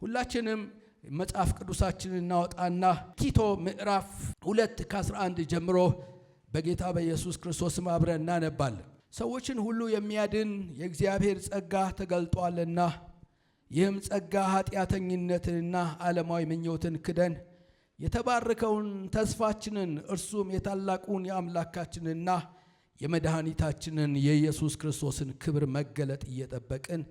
ሁላችንም መጽሐፍ ቅዱሳችንን እናወጣና ቲቶ ምዕራፍ 2:11 ጀምሮ በጌታ በኢየሱስ ክርስቶስ አብረን እናነባለን። ሰዎችን ሁሉ የሚያድን የእግዚአብሔር ጸጋ ተገልጧልና ይህም ጸጋ ኃጢአተኝነትንና ዓለማዊ ምኞትን ክደን የተባረከውን ተስፋችንን እርሱም የታላቁን የአምላካችንና የመድኃኒታችንን የኢየሱስ ክርስቶስን ክብር መገለጥ እየጠበቅን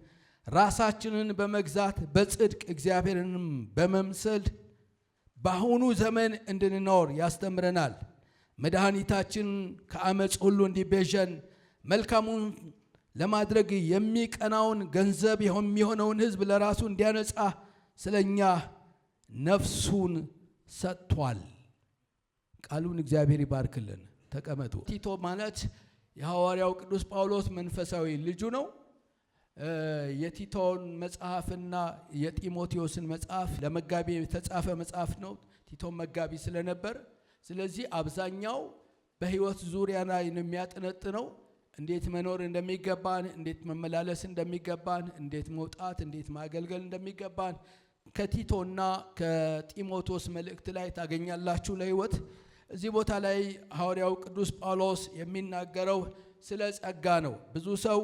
ራሳችንን በመግዛት በጽድቅ እግዚአብሔርንም በመምሰል በአሁኑ ዘመን እንድንኖር ያስተምረናል። መድኃኒታችን ከአመፅ ሁሉ እንዲቤዠን መልካሙን ለማድረግ የሚቀናውን ገንዘብ የሚሆነውን ሕዝብ ለራሱ እንዲያነጻ ስለኛ ነፍሱን ሰጥቷል። ቃሉን እግዚአብሔር ይባርክልን። ተቀመጡ። ቲቶ ማለት የሐዋርያው ቅዱስ ጳውሎስ መንፈሳዊ ልጁ ነው። የቲቶን መጽሐፍና የጢሞቴዎስን መጽሐፍ ለመጋቢ የተጻፈ መጽሐፍ ነው። ቲቶን መጋቢ ስለነበር ስለዚህ አብዛኛው በሕይወት ዙሪያ ላይ ነው የሚያጠነጥነው። እንዴት መኖር እንደሚገባን፣ እንዴት መመላለስ እንደሚገባን፣ እንዴት መውጣት፣ እንዴት ማገልገል እንደሚገባን ከቲቶና ከጢሞቴዎስ መልእክት ላይ ታገኛላችሁ ለሕይወት። እዚህ ቦታ ላይ ሐዋርያው ቅዱስ ጳውሎስ የሚናገረው ስለ ጸጋ ነው። ብዙ ሰው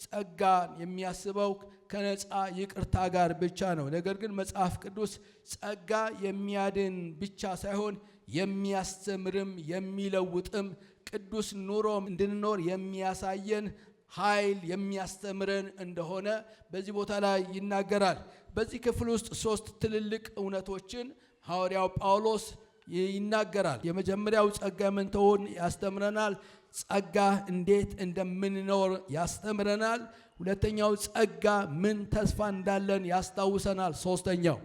ጸጋ የሚያስበው ከነፃ ይቅርታ ጋር ብቻ ነው። ነገር ግን መጽሐፍ ቅዱስ ጸጋ የሚያድን ብቻ ሳይሆን የሚያስተምርም የሚለውጥም ቅዱስ ኑሮ እንድንኖር የሚያሳየን ኃይል የሚያስተምረን እንደሆነ በዚህ ቦታ ላይ ይናገራል። በዚህ ክፍል ውስጥ 3 ትልልቅ እውነቶችን ሐዋርያው ጳውሎስ ይናገራል። የመጀመሪያው ጸጋ ምን እንደሆነ ያስተምረናል። ጸጋ እንዴት እንደምንኖር ያስተምረናል። ሁለተኛው ጸጋ ምን ተስፋ እንዳለን ያስታውሰናል። ሶስተኛው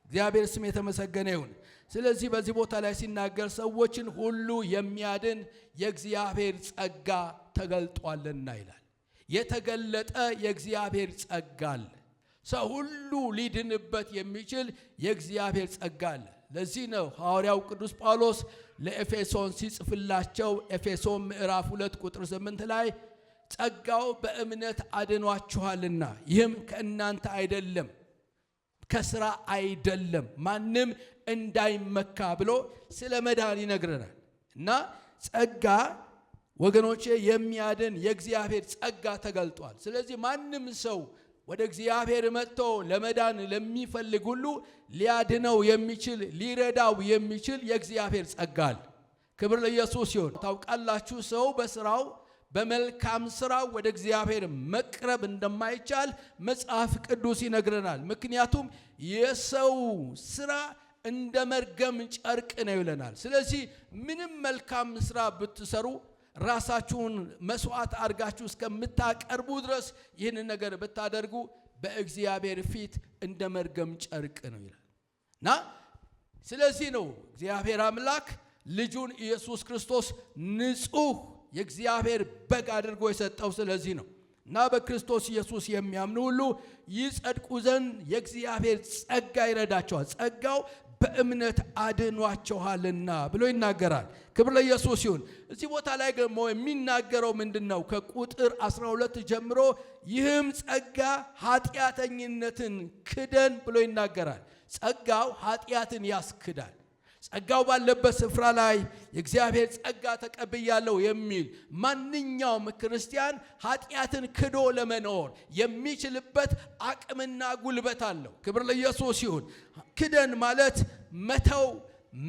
እግዚአብሔር ስም የተመሰገነ ይሁን። ስለዚህ በዚህ ቦታ ላይ ሲናገር ሰዎችን ሁሉ የሚያድን የእግዚአብሔር ጸጋ ተገልጧልና ይላል። የተገለጠ የእግዚአብሔር ጸጋ አለ። ሰው ሁሉ ሊድንበት የሚችል የእግዚአብሔር ጸጋ አለ። ለዚህ ነው ሐዋርያው ቅዱስ ጳውሎስ ለኤፌሶን ሲጽፍላቸው ኤፌሶን ምዕራፍ 2:8 ላይ ጸጋው በእምነት አድኗችኋልና ይህም ከእናንተ አይደለም ከሥራ አይደለም ማንም እንዳይመካ ብሎ ስለ መዳን ይነግረናል። እና ጸጋ ወገኖቼ የሚያድን የእግዚአብሔር ጸጋ ተገልጧል። ስለዚህ ማንም ሰው ወደ እግዚአብሔር መጥቶ ለመዳን ለሚፈልግ ሁሉ ሊያድነው የሚችል ሊረዳው የሚችል የእግዚአብሔር ጸጋ አለ። ክብር ለኢየሱስ ይሁን። ታውቃላችሁ ሰው በስራው በመልካም ስራው ወደ እግዚአብሔር መቅረብ እንደማይቻል መጽሐፍ ቅዱስ ይነግረናል። ምክንያቱም የሰው ስራ እንደ መርገም ጨርቅ ነው ይለናል። ስለዚህ ምንም መልካም ስራ ብትሰሩ ራሳችሁን መስዋዕት አድርጋችሁ እስከምታቀርቡ ድረስ ይህን ነገር ብታደርጉ በእግዚአብሔር ፊት እንደ መርገም ጨርቅ ነው ይላል። እና ስለዚህ ነው እግዚአብሔር አምላክ ልጁን ኢየሱስ ክርስቶስ ንጹሕ የእግዚአብሔር በግ አድርጎ የሰጠው ስለዚህ ነው። እና በክርስቶስ ኢየሱስ የሚያምኑ ሁሉ ይጸድቁ ዘንድ የእግዚአብሔር ጸጋ ይረዳቸዋል። ጸጋው በእምነት አድኗቸዋልና ብሎ ይናገራል። ክብር ለኢየሱስ ይሁን። እዚህ ቦታ ላይ ደግሞ የሚናገረው ምንድነው? ከቁጥር 12 ጀምሮ ይህም ጸጋ ኃጢአተኝነትን ክደን ብሎ ይናገራል። ጸጋው ኃጢአትን ያስክዳል። ጸጋው ባለበት ስፍራ ላይ የእግዚአብሔር ጸጋ ተቀብያለሁ የሚል ማንኛውም ክርስቲያን ኃጢአትን ክዶ ለመኖር የሚችልበት አቅምና ጉልበት አለው። ክብር ለኢየሱስ ይሁን። ክደን ማለት መተው፣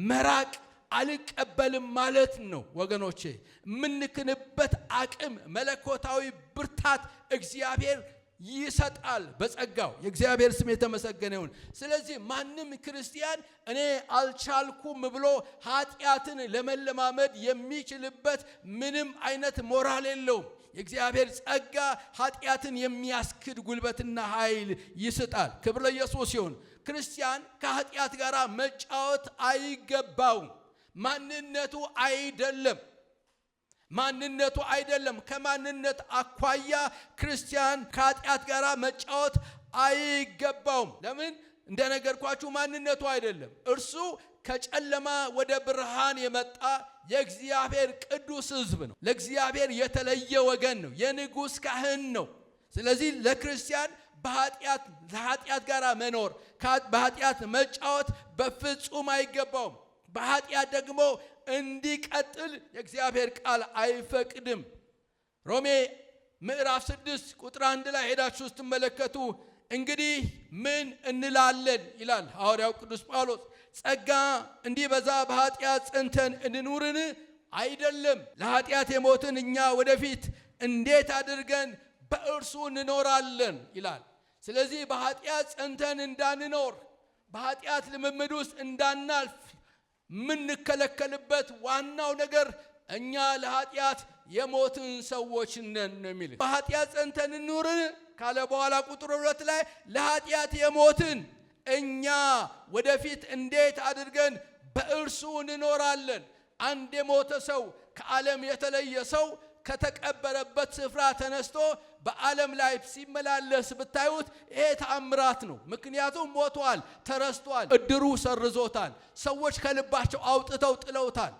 መራቅ፣ አልቀበልም ማለት ነው ወገኖቼ። የምንክንበት አቅም መለኮታዊ ብርታት እግዚአብሔር ይሰጣል በጸጋው። የእግዚአብሔር ስም የተመሰገነ ይሁን። ስለዚህ ማንም ክርስቲያን እኔ አልቻልኩም ብሎ ኃጢአትን ለመለማመድ የሚችልበት ምንም አይነት ሞራል የለውም። የእግዚአብሔር ጸጋ ኃጢአትን የሚያስክድ ጉልበትና ኃይል ይሰጣል። ክብር ለኢየሱስ ይሁን። ክርስቲያን ከኃጢአት ጋር መጫወት አይገባውም። ማንነቱ አይደለም። ከማንነት አኳያ ክርስቲያን ከኃጢአት ጋር መጫወት አይገባውም። ለምን? እንደነገርኳችሁ ማንነቱ አይደለም። እርሱ ከጨለማ ወደ ብርሃን የመጣ የእግዚአብሔር ቅዱስ ሕዝብ ነው። ለእግዚአብሔር የተለየ ወገን ነው። የንጉሥ ካህን ነው። ስለዚህ ለክርስቲያን ከኃጢአት ጋር መኖር በኃጢአት መጫወት በፍጹም አይገባውም። በኃጢአት ደግሞ እንዲቀጥል የእግዚአብሔር ቃል አይፈቅድም። ሮሜ ምዕራፍ 6 ቁጥር 1 ላይ ሄዳችሁ ስትመለከቱ እንግዲህ ምን እንላለን ይላል ሐዋርያው ቅዱስ ጳውሎስ። ጸጋ እንዲበዛ በኃጢአት ጸንተን እንኑርን? አይደለም። ለኃጢአት የሞትን እኛ ወደፊት እንዴት አድርገን በእርሱ እንኖራለን ይላል። ስለዚህ በኃጢአት ጸንተን እንዳንኖር፣ በኃጢአት ልምምድ ውስጥ እንዳናልፍ የምንከለከልበት ዋናው ነገር እኛ ለኃጢአት የሞትን ሰዎች ነን ነው የሚል። በኃጢአት ጸንተን እንኑር ካለ በኋላ ቁጥር 2 ላይ ለኃጢአት የሞትን እኛ ወደፊት እንዴት አድርገን በእርሱ እንኖራለን። አንድ የሞተ ሰው ከዓለም የተለየ ሰው ከተቀበረበት ስፍራ ተነስቶ በዓለም ላይ ሲመላለስ ብታዩት ይሄ ተአምራት ነው። ምክንያቱም ሞቷል፣ ተረስቷል፣ እድሩ ሰርዞታል፣ ሰዎች ከልባቸው አውጥተው ጥለውታል፣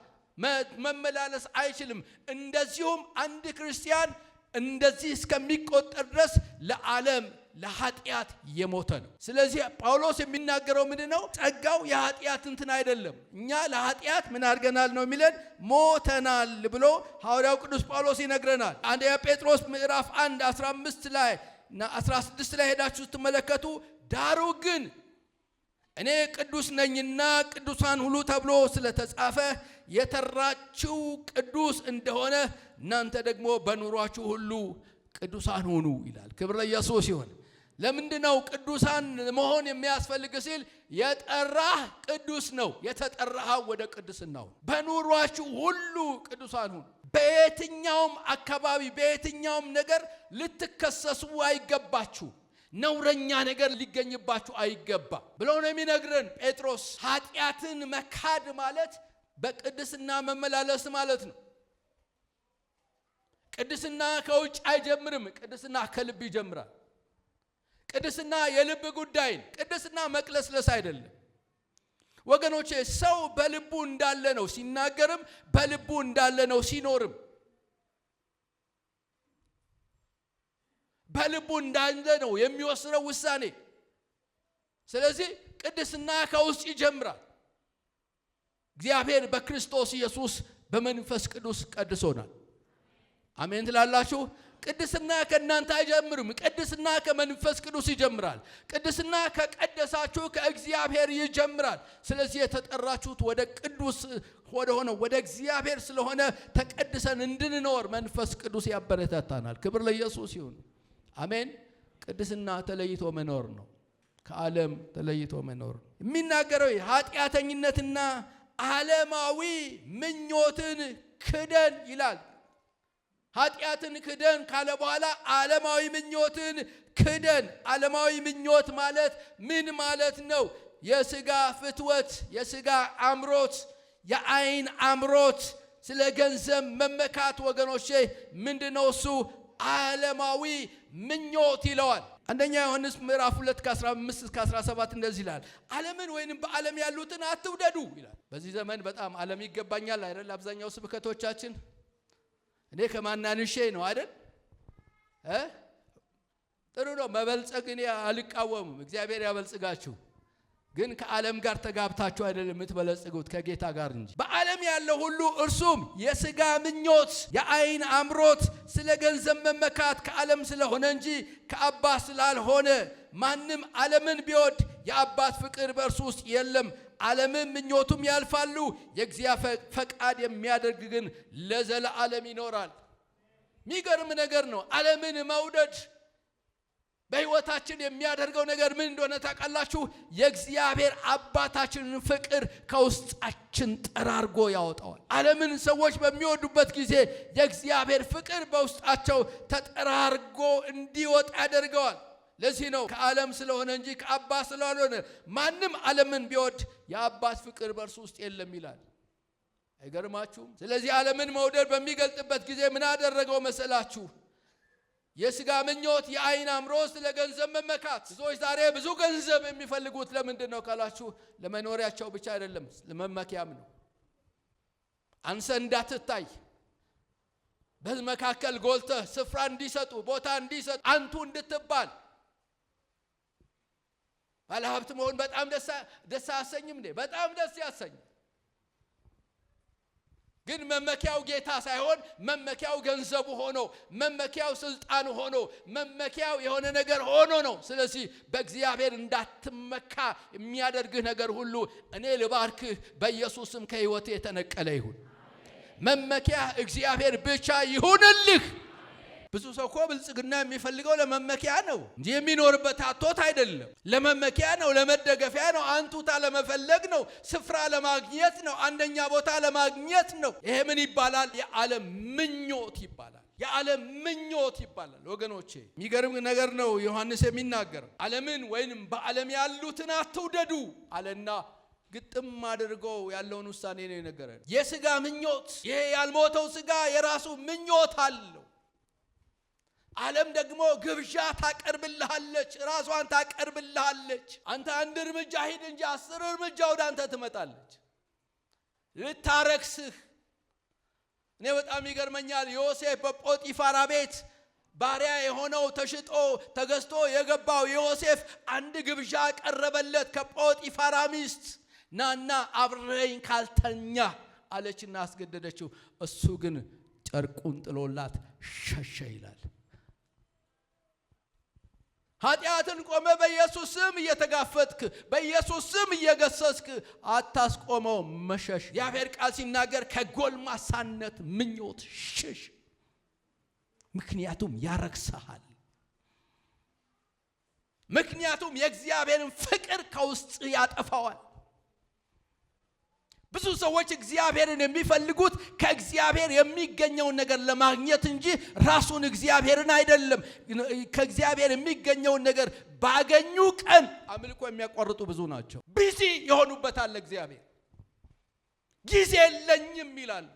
መመላለስ አይችልም። እንደዚሁም አንድ ክርስቲያን እንደዚህ እስከሚቆጠር ድረስ ለዓለም ለኃጢአት የሞተ ነው። ስለዚህ ጳውሎስ የሚናገረው ምንድነው? ጸጋው የኃጢአት እንትን አይደለም። እኛ ለኃጢአት ምን አድርገናል ነው የሚለን? ሞተናል ብሎ ሐዋርያው ቅዱስ ጳውሎስ ይነግረናል። አንደኛ ጴጥሮስ ምዕራፍ 1 15 ላይ እና 16 ላይ ሄዳችሁ ስትመለከቱ ዳሩ ግን እኔ ቅዱስ ነኝና ቅዱሳን ሁሉ ተብሎ ስለተጻፈ የተራችሁ ቅዱስ እንደሆነ እናንተ ደግሞ በኑሯችሁ ሁሉ ቅዱሳን ሁኑ ይላል። ክብር ለኢየሱስ ይሁን። ለምንድነው ቅዱሳን መሆን የሚያስፈልግ ሲል የጠራህ ቅዱስ ነው። የተጠራህ ወደ ቅድስናው። በኑሯችሁ ሁሉ ቅዱሳን ሁኑ። በየትኛውም አካባቢ በየትኛውም ነገር ልትከሰሱ አይገባችሁ። ነውረኛ ነገር ሊገኝባችሁ አይገባ ብሎ ነው የሚነግረን ጴጥሮስ። ኃጢአትን መካድ ማለት በቅድስና መመላለስ ማለት ነው። ቅድስና ከውጭ አይጀምርም። ቅድስና ከልብ ይጀምራል። ቅድስና የልብ ጉዳይ ነው። ቅድስና መቅለስለስ አይደለም ወገኖቼ። ሰው በልቡ እንዳለ ነው ሲናገርም፣ በልቡ እንዳለ ነው ሲኖርም። በልቡ እንዳለ ነው የሚወስነው ውሳኔ። ስለዚህ ቅድስና ከውስጥ ይጀምራል። እግዚአብሔር በክርስቶስ ኢየሱስ በመንፈስ ቅዱስ ቀድሶናል። አሜን ትላላችሁ? ቅድስና ከእናንተ አይጀምርም። ቅድስና ከመንፈስ ቅዱስ ይጀምራል። ቅድስና ከቀደሳችሁ ከእግዚአብሔር ይጀምራል። ስለዚህ የተጠራችሁት ወደ ቅዱስ ወደ ሆነው ወደ እግዚአብሔር ስለሆነ ተቀድሰን እንድንኖር መንፈስ ቅዱስ ያበረታታናል። ክብር ለኢየሱስ ይሁን። አሜን። ቅድስና ተለይቶ መኖር ነው። ከዓለም ተለይቶ መኖር የሚናገረው ኃጢአተኝነትና ዓለማዊ ምኞትን ክደን ይላል። ኃጢአትን ክደን ካለ በኋላ ዓለማዊ ምኞትን ክደን። ዓለማዊ ምኞት ማለት ምን ማለት ነው? የሥጋ ፍትወት፣ የሥጋ አምሮት፣ የዓይን አምሮት፣ ስለ ገንዘብ መመካት ወገኖቼ ምንድነው እሱ? ዓለማዊ ምኞት ይለዋል። አንደኛ ዮሐንስ ምዕራፍ 2 ከ15 እስከ 17 እንደዚህ ይላል፣ ዓለምን ወይንም በዓለም ያሉትን አትውደዱ ይላል። በዚህ ዘመን በጣም ዓለም ይገባኛል አይደል? አብዛኛው ስብከቶቻችን እኔ ከማናንሼ ነው አይደል? ጥሩ ነው መበልጸግ፣ እኔ አልቃወምም። እግዚአብሔር ያበልጽጋችሁ። ግን ከዓለም ጋር ተጋብታችሁ አይደለም የምትበለጽጉት ከጌታ ጋር እንጂ። በዓለም ያለው ሁሉ እርሱም የሥጋ ምኞት፣ የዓይን አምሮት፣ ስለ ገንዘብ መመካት ከዓለም ስለሆነ እንጂ ከአባት ስላልሆነ ማንም ዓለምን ቢወድ የአባት ፍቅር በእርሱ ውስጥ የለም። ዓለምም ምኞቱም ያልፋሉ፣ የእግዚአብሔር ፈቃድ የሚያደርግ ግን ለዘላለም ይኖራል። የሚገርም ነገር ነው። ዓለምን መውደድ በሕይወታችን የሚያደርገው ነገር ምን እንደሆነ ታውቃላችሁ? የእግዚአብሔር አባታችንን ፍቅር ከውስጣችን ጠራርጎ ያወጣዋል። ዓለምን ሰዎች በሚወዱበት ጊዜ የእግዚአብሔር ፍቅር በውስጣቸው ተጠራርጎ እንዲወጣ ያደርገዋል። ለዚህ ነው ከዓለም ስለሆነ እንጂ ከአባት ስላልሆነ ማንም ዓለምን ቢወድ የአባት ፍቅር በእርሱ ውስጥ የለም ይላል። አይገርማችሁም? ስለዚህ ዓለምን መውደድ በሚገልጥበት ጊዜ ምን አደረገው መሰላችሁ? የሥጋ ምኞት፣ የዓይን አምሮት፣ ስለ ገንዘብ መመካት። ብዙዎች ዛሬ ብዙ ገንዘብ የሚፈልጉት ለምንድን ነው ካላችሁ፣ ለመኖሪያቸው ብቻ አይደለም፣ ለመመኪያም ነው። አንሰ እንዳትታይ፣ በሕዝብ መካከል ጎልተህ ስፍራ እንዲሰጡ፣ ቦታ እንዲሰጡ፣ አንቱ እንድትባል። ባለሀብት መሆን በጣም ደስ አያሰኝም እንዴ? በጣም ደስ ያሰኛል። ግን መመኪያው ጌታ ሳይሆን መመኪያው ገንዘቡ ሆኖ መመኪያው ስልጣን ሆኖ መመኪያው የሆነ ነገር ሆኖ ነው። ስለዚህ በእግዚአብሔር እንዳትመካ የሚያደርግህ ነገር ሁሉ እኔ ልባርክህ በኢየሱስም ከሕይወቴ የተነቀለ ይሁን። መመኪያ እግዚአብሔር ብቻ ይሁንልህ። ብዙ ሰው እኮ ብልጽግና የሚፈልገው ለመመኪያ ነው እንጂ የሚኖርበት አጥቶት አይደለም። ለመመኪያ ነው፣ ለመደገፊያ ነው፣ አንቱታ ለመፈለግ ነው፣ ስፍራ ለማግኘት ነው፣ አንደኛ ቦታ ለማግኘት ነው። ይሄ ምን ይባላል? የዓለም ምኞት ይባላል። የዓለም ምኞት ይባላል። ወገኖቼ የሚገርም ነገር ነው ዮሐንስ የሚናገረው። ዓለምን ወይንም በዓለም ያሉትን አትውደዱ አለና ግጥም አድርገው ያለውን ውሳኔ ነው የነገረን። የሥጋ ምኞት፣ ይሄ ያልሞተው ሥጋ የራሱ ምኞት አለው። ዓለም ደግሞ ግብዣ ታቀርብልሃለች፣ ራሷን ታቀርብልሃለች። አንተ አንድ እርምጃ ሂድ እንጂ 10 እርምጃ ወደ አንተ ትመጣለች ልታረክስህ። እኔ በጣም ይገርመኛል። ዮሴፍ በጶጢፋራ ቤት ባሪያ የሆነው ተሽጦ ተገዝቶ የገባው ዮሴፍ አንድ ግብዣ ቀረበለት ከጶጢፋራ ሚስት። ናና አብረኝ ካልተኛ አለችና አስገደደችው። እሱ ግን ጨርቁን ጥሎላት ሸሸ ይላል። ኃጢአትን ቆመ በኢየሱስ ስም እየተጋፈጥክ በኢየሱስ ስም እየገሰስክ አታስቆመው መሸሽ። የእግዚአብሔር ቃል ሲናገር ከጎልማሳነት ምኞት ሽሽ፣ ምክንያቱም ያረክስሃል። ምክንያቱም የእግዚአብሔርን ፍቅር ከውስጥ ያጠፋዋል። ብዙ ሰዎች እግዚአብሔርን የሚፈልጉት ከእግዚአብሔር የሚገኘውን ነገር ለማግኘት እንጂ ራሱን እግዚአብሔርን አይደለም። ከእግዚአብሔር የሚገኘውን ነገር ባገኙ ቀን አምልኮ የሚያቋርጡ ብዙ ናቸው። ቢዚ የሆኑበታል። እግዚአብሔር ጊዜ የለኝም ይላል።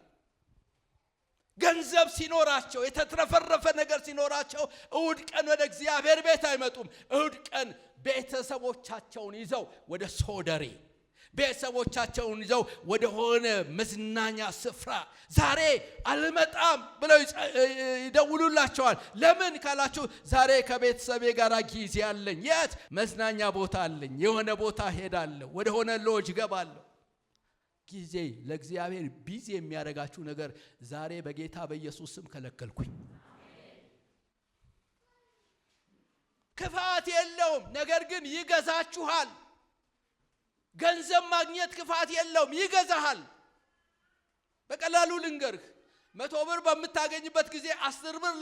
ገንዘብ ሲኖራቸው የተትረፈረፈ ነገር ሲኖራቸው እሁድ ቀን ወደ እግዚአብሔር ቤት አይመጡም። እሁድ ቀን ቤተሰቦቻቸውን ይዘው ወደ ሶደሬ፣ ቤተሰቦቻቸውን ይዘው ወደ ሆነ መዝናኛ ስፍራ ዛሬ አልመጣም ብለው ይደውሉላቸዋል። ለምን ካላችሁ ዛሬ ከቤተሰቤ ጋር ጊዜ አለኝ። የት? መዝናኛ ቦታ አለኝ። የሆነ ቦታ ሄዳለሁ፣ ወደ ሆነ ሎጅ ገባለሁ። ጊዜ ለእግዚአብሔር ቢዚ የሚያደርጋችሁ ነገር ዛሬ በጌታ በኢየሱስ ስም ከለከልኩኝ። ክፋት የለውም፣ ነገር ግን ይገዛችኋል። ገንዘብ ማግኘት ክፋት የለውም፣ ይገዛሃል። በቀላሉ ልንገርህ፣ 100 ብር በምታገኝበት ጊዜ 10 ብር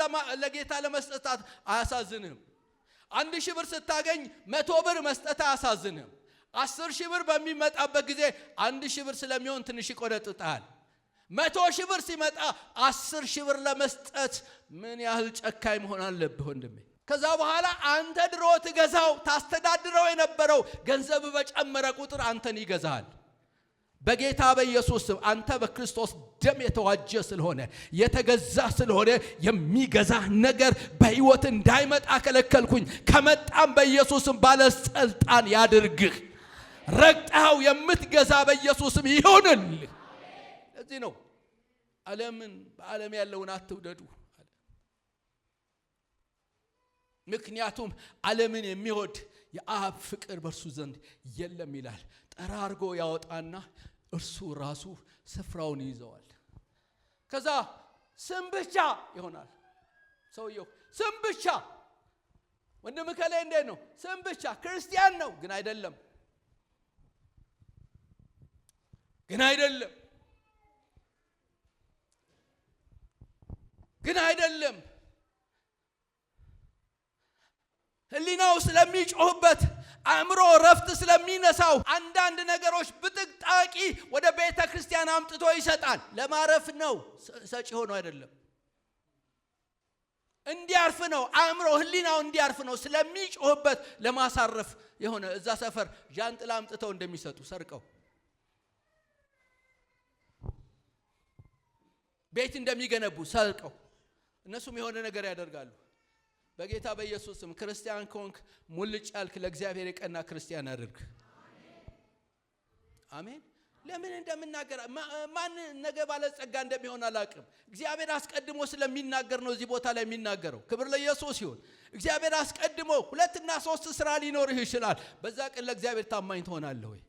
ለጌታ ለመስጠት አያሳዝንህም። 1000 ብር ስታገኝ 100 ብር መስጠት አያሳዝንህም። 10,000 ብር በሚመጣበት ጊዜ 1,000 ብር ስለሚሆን ትንሽ ይቆረጥጣል። 100,000 ብር ሲመጣ 10,000 ብር ለመስጠት ምን ያህል ጨካኝ መሆን አለብህ ወንድሜ። ከዛ በኋላ አንተ ድሮ ትገዛው ታስተዳድረው የነበረው ገንዘብ በጨመረ ቁጥር አንተን ይገዛል። በጌታ በኢየሱስ ስም አንተ በክርስቶስ ደም የተዋጀ ስለሆነ የተገዛ ስለሆነ የሚገዛ ነገር በሕይወት እንዳይመጣ ከለከልኩኝ። ከመጣም በኢየሱስም ባለስልጣን ያድርግህ። ረግጠው የምትገዛ በኢየሱስም ይሁንልህ። ለዚህ ነው ዓለምን በዓለም ያለውን አትውደዱ። ምክንያቱም ዓለምን የሚወድ የአብ ፍቅር በእርሱ ዘንድ የለም ይላል። ጠራርጎ ያወጣና እርሱ ራሱ ስፍራውን ይዘዋል። ከዛ ስም ብቻ ይሆናል ሰውየው። ስም ብቻ ወንድም ከሌ እንዴት ነው? ስም ብቻ ክርስቲያን ነው፣ ግን አይደለም፣ ግን አይደለም፣ ግን አይደለም። ህሊናው ስለሚጮህበት አእምሮ ረፍት ስለሚነሳው አንዳንድ ነገሮች ብጥቅጣቂ ወደ ቤተ ክርስቲያን አምጥቶ ይሰጣል። ለማረፍ ነው፣ ሰጪ ሆኖ አይደለም። እንዲያርፍ ነው፣ አእምሮ ህሊናው እንዲያርፍ ነው። ስለሚጮህበት ለማሳረፍ የሆነ እዛ ሰፈር ዣንጥላ አምጥተው እንደሚሰጡ ሰርቀው ቤት እንደሚገነቡ ሰርቀው እነሱም የሆነ ነገር ያደርጋሉ። በጌታ በኢየሱስ ስም ክርስቲያን ኮንክ ሙልጭ ያልክ ለእግዚአብሔር የቀና ክርስቲያን አድርግ። አሜን። ለምን እንደምናገር ማን ነገ ባለጸጋ እንደሚሆን አላውቅም። እግዚአብሔር አስቀድሞ ስለሚናገር ነው እዚህ ቦታ ላይ የሚናገረው። ክብር ለኢየሱስ ይሁን። እግዚአብሔር አስቀድሞ 2 እና 3 ስራ ሊኖርህ ይችላል። በዛ ቀን ለእግዚአብሔር ታማኝ ትሆናለህ ወይ?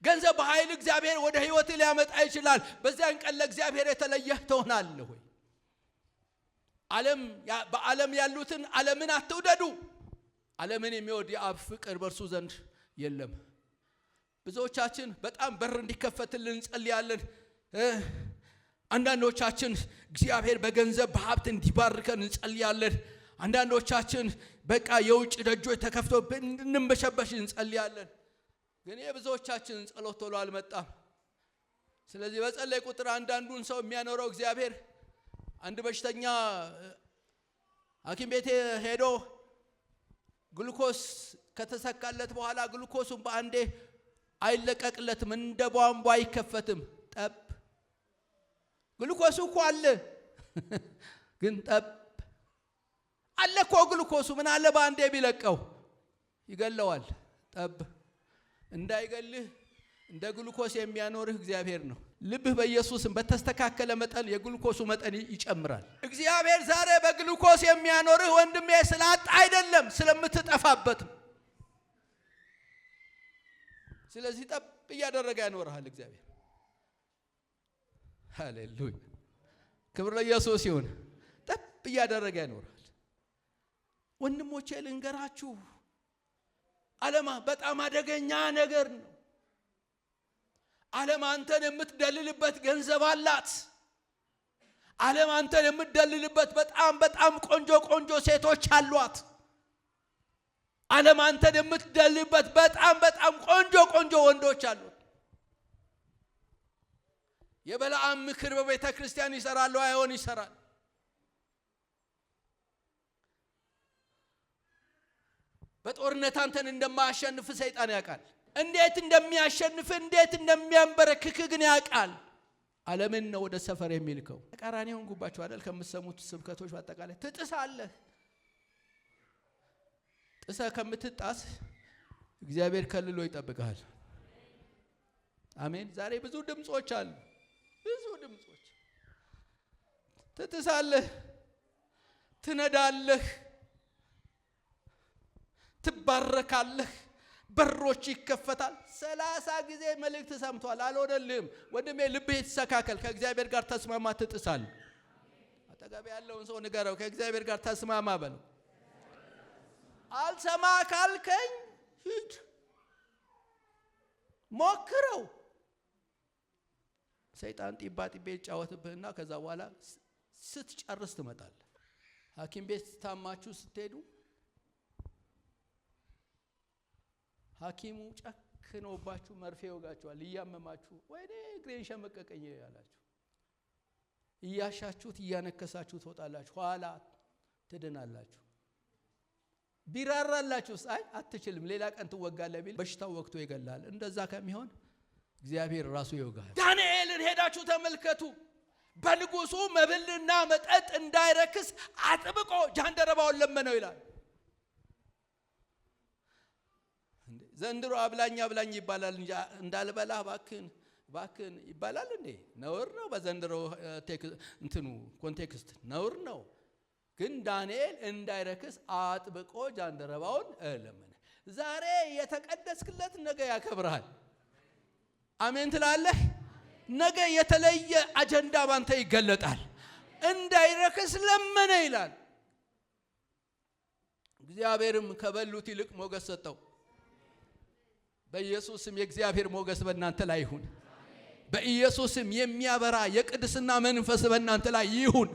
ገንዘብ በኃይል እግዚአብሔር ወደ ህይወት ሊያመጣ ይችላል። በዛን ቀን ለእግዚአብሔር የተለየህ ትሆናለህ ወይ? በዓለም ያሉትን ዓለምን አትውደዱ። ዓለምን የሚወድ የአብ ፍቅር በእርሱ ዘንድ የለም። ብዙዎቻችን በጣም በር እንዲከፈትልን እንጸልያለን። አንዳንዶቻችን እግዚአብሔር በገንዘብ በሀብት እንዲባርከን እንጸልያለን። አንዳንዶቻችን በቃ የውጭ ደጆች ተከፍተው እንድንበሸበሽ እንጸልያለን። ግን የብዙዎቻችን ጸሎት ቶሎ አልመጣም። ስለዚህ በጸለይ ቁጥር አንዳንዱን ሰው የሚያኖረው እግዚአብሔር አንድ በሽተኛ ሐኪም ቤት ሄዶ ግሉኮስ ከተሰካለት በኋላ ግሉኮሱን በአንዴ አይለቀቅለትም፣ እንደ ቧንቧ አይከፈትም። ጠብ ግሉኮሱ እኮ አለ ግን ጠብ አለ እኮ ግሉኮሱ ምን አለ በአንዴ ቢለቀው ይገለዋል። ጠብ እንዳይገልህ እንደ ግሉኮስ የሚያኖርህ እግዚአብሔር ነው። ልብህ በኢየሱስም በተስተካከለ መጠን የግሉኮሱ መጠን ይጨምራል። እግዚአብሔር ዛሬ በግሉኮስ የሚያኖርህ ወንድሜ ስላጣ አይደለም ስለምትጠፋበት። ስለዚህ ጠብ እያደረገ ያኖርሃል እግዚአብሔር። ሃሌሉያ ክብር ለኢየሱስ ይሁን። ጠብ እያደረገ ያኖርሃል። ወንድሞቼ ልንገራችሁ፣ ዓለም በጣም አደገኛ ነገር ነው። ዓለም አንተን የምትደልልበት ገንዘብ አላት። ዓለም አንተን የምትደልልበት በጣም ቆንጆ ሴቶች አሏት። ዓለም አንተን የምትደልልበት በጣም ቆንጆ ወንዶች አሉት። የበለዓም ምክር በቤተ ክርስቲያን ይሰራል አይሆን? ይሰራል። በጦርነት አንተን እንደማያሸንፍ ሰይጣን ያውቃል። እንዴት እንደሚያሸንፍ እንዴት እንደሚያንበረክክ ግን ያውቃል። ዓለምን ነው ወደ ሰፈር የሚልከው። ተቃራኒውን ጉባችሁ አይደል? ከምትሰሙት ስብከቶች በአጠቃላይ ትጥሳለህ። ጥሰ ከምትጣስ እግዚአብሔር ከልሎ ይጠብቃል። አሜን። ዛሬ ብዙ ድምጾች አሉ። ብዙ ድምጾች። ትጥሳለህ፣ ትነዳለህ፣ ትባረካለህ፣ በሮች ይከፈታል። 30 ጊዜ መልእክት ሰምቷል፣ አልሆነልህም። ወንድሜ ልብህ ይተስተካከል፣ ከእግዚአብሔር ጋር ተስማማ፣ ትጥሳለህ። አጠገብ ያለውን ሰው ንገረው፣ ከእግዚአብሔር ጋር ተስማማ በለው። አልሰማ ካልከኝ ሂድ ሞክረው። ሰይጣን ጢባ ይጫወትብህና ከዛ በኋላ ስትጨርስ ትመጣለህ። ሐኪም ቤት ታማችሁ ስትሄዱ ሐኪሙ ጨክኖባችሁ መርፌ ይወጋችኋል። እያመማችሁ ወይኔ እግሬን ሸመቀቀኝ ያላችሁ እያሻችሁት እያነከሳችሁ ትወጣላችሁ። ኋላ ትድናላችሁ። ቢራራላችሁ አይ አትችልም ሌላ ቀን ትወጋለህ ቢል በሽታው ወቅቶ ይገላል። እንደዛ ከሚሆን እግዚአብሔር ራሱ ይወጋል። ዳንኤልን ሄዳችሁ ተመልከቱ። በንጉሱ መብልና መጠጥ እንዳይረክስ አጥብቆ ጃንደረባውን ለመነው ይላል። ዘንድሮ አብላኝ ይባላል እንጂ እንዳልበላ ባክን ይባላል እንዴ? ነውር ነው። በዘንድሮ ኮንቴክስት ነውር ነው። ግን ዳንኤል እንዳይረክስ አጥብቆ ጃንደረባውን ለመነ። ዛሬ የተቀደስክለት ነገ ያከብራል። አሜን ትላለህ። ነገ የተለየ አጀንዳ ባንተ ይገለጣል። እንዳይረክስ ለመነ ይላል። እግዚአብሔርም ከበሉት ይልቅ ሞገስ ሰጠው። በኢየሱስም የእግዚአብሔር ሞገስ በእናንተ ላይ ይሁን። በኢየሱስም የሚያበራ የቅድስና መንፈስ በእናንተ ላይ ይሁን።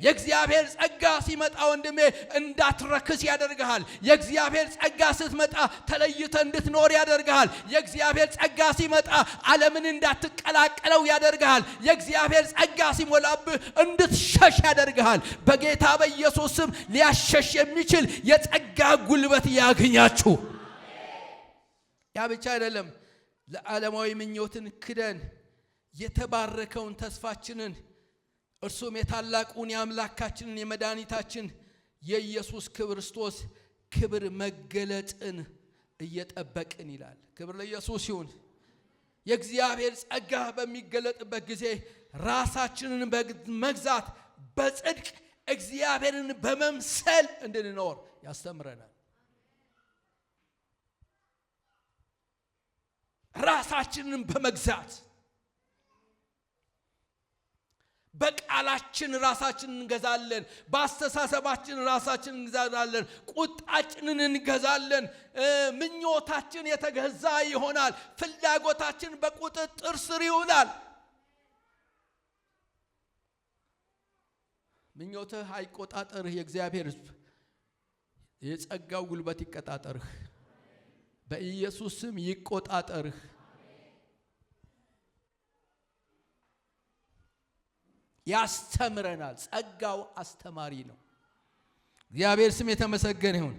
የእግዚአብሔር ጸጋ ሲመጣ ወንድሜ እንዳትረክስ ያደርግሃል። የእግዚአብሔር ጸጋ ስትመጣ ተለይተ እንድትኖር ያደርግሃል። የእግዚአብሔር ጸጋ ሲመጣ ዓለምን እንዳትቀላቀለው ያደርግሃል። የእግዚአብሔር ጸጋ ሲሞላብህ እንድትሸሽ ያደርግሃል። በጌታ በኢየሱስ ስም ሊያሸሽ የሚችል የጸጋ ጉልበት ያገኛችሁ። ያ ብቻ አይደለም። ለዓለማዊ ምኞትን ክደን የተባረከውን ተስፋችንን እርሱም የታላቁን የአምላካችንን የመድኃኒታችን የኢየሱስ ክርስቶስ ክብር መገለጥን እየጠበቅን ይላል። ክብር ለኢየሱስ ይሁን። የእግዚአብሔር ጸጋ በሚገለጥበት ጊዜ ራሳችንን በመግዛት በጽድቅ እግዚአብሔርን በመምሰል እንድንኖር ያስተምረናል። ራሳችንን በመግዛት በቃላችን ራሳችንን እንገዛለን፣ በአስተሳሰባችን ራሳችንን እንገዛለን፣ ቁጣችንን እንገዛለን። ምኞታችን የተገዛ ይሆናል። ፍላጎታችን በቁጥጥር ስር ይውላል። ምኞትህ አይቆጣጠርህ። የእግዚአብሔር ሕዝብ የጸጋው ጉልበት ይቆጣጠርህ። በኢየሱስ ስም ይቆጣጠርህ። ያስተምረናል። ጸጋው አስተማሪ ነው። እግዚአብሔር ስም የተመሰገነ ይሁን።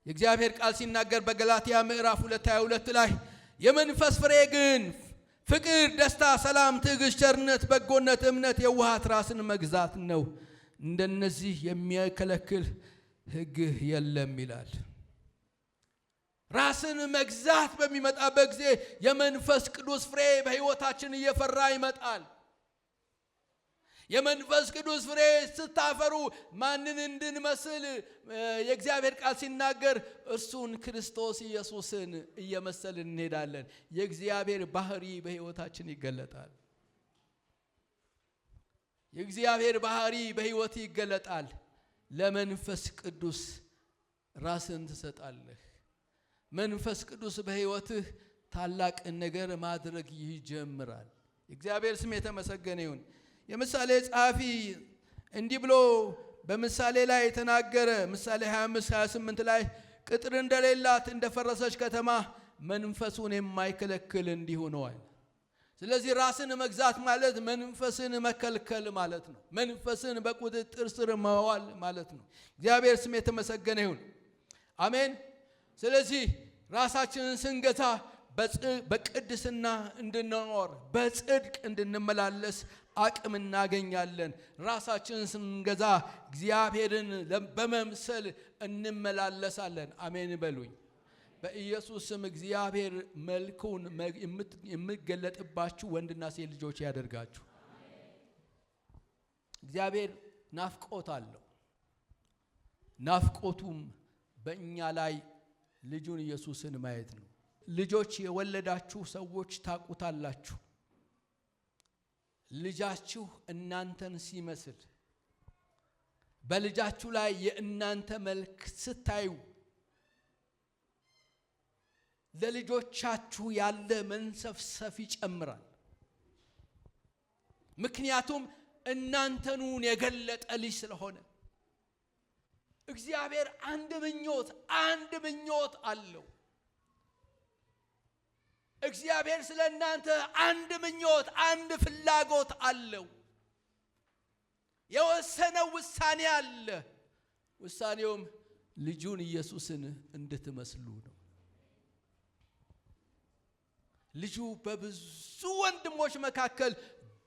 የእግዚአብሔር ቃል ሲናገር በገላትያ ምዕራፍ 2:22 ላይ የመንፈስ ፍሬ ግን ፍቅር፣ ደስታ፣ ሰላም፣ ትዕግስት፣ ቸርነት፣ በጎነት፣ እምነት፣ የዋሃት፣ ራስን መግዛት ነው። እንደነዚህ የሚከለክል ሕግ የለም ይላል። ራስን መግዛት በሚመጣበት ጊዜ የመንፈስ ቅዱስ ፍሬ በሕይወታችን እየፈራ ይመጣል። የመንፈስ ቅዱስ ፍሬ ስታፈሩ ማንን እንድንመስል የእግዚአብሔር ቃል ሲናገር እርሱን ክርስቶስ ኢየሱስን እየመሰልን እንሄዳለን። የእግዚአብሔር ባህሪ በሕይወታችን ይገለጣል። የእግዚአብሔር ባህሪ በሕይወት ይገለጣል። ለመንፈስ ቅዱስ ራስን ትሰጣለህ። መንፈስ ቅዱስ በሕይወትህ ታላቅ ነገር ማድረግ ይጀምራል። የእግዚአብሔር ስም የተመሰገነ ይሁን። የምሳሌ ጸሐፊ እንዲህ ብሎ በምሳሌ ላይ የተናገረ ምሳሌ 25:28 ላይ ቅጥር እንደሌላት እንደፈረሰች ከተማ መንፈሱን የማይከለክል እንዲሁ ነው። ስለዚህ ራስን መግዛት ማለት መንፈስን መከልከል ማለት ነው። መንፈስን በቁጥጥር ስር ማዋል ማለት ነው። እግዚአብሔር ስም የተመሰገነ ይሁን። አሜን። ስለዚህ ራሳችንን ስንገዛ በቅድስና እንድንኖር በጽድቅ እንድንመላለስ አቅም እናገኛለን። ራሳችንን ስንገዛ እግዚአብሔርን በመምሰል እንመላለሳለን። አሜን በሉኝ። በኢየሱስ ስም እግዚአብሔር መልኩን የሚገለጥባችሁ ወንድና ሴት ልጆች ያደርጋችሁ። እግዚአብሔር ናፍቆት አለው። ናፍቆቱም በእኛ ላይ ልጁን ኢየሱስን ማየት ነው። ልጆች የወለዳችሁ ሰዎች ታውቁታላችሁ። ልጃችሁ እናንተን ሲመስል በልጃችሁ ላይ የእናንተ መልክ ስታዩ ለልጆቻችሁ ያለ መንሰፍሰፍ ይጨምራል። ምክንያቱም እናንተኑን የገለጠ ልጅ ስለሆነ እግዚአብሔር አንድ ምኞት አለው። እግዚአብሔር ስለ እናንተ አንድ ምኞት፣ አንድ ፍላጎት አለው። የወሰነው ውሳኔ አለ። ውሳኔውም ልጁን ኢየሱስን እንድትመስሉ ነው። ልጁ በብዙ ወንድሞች መካከል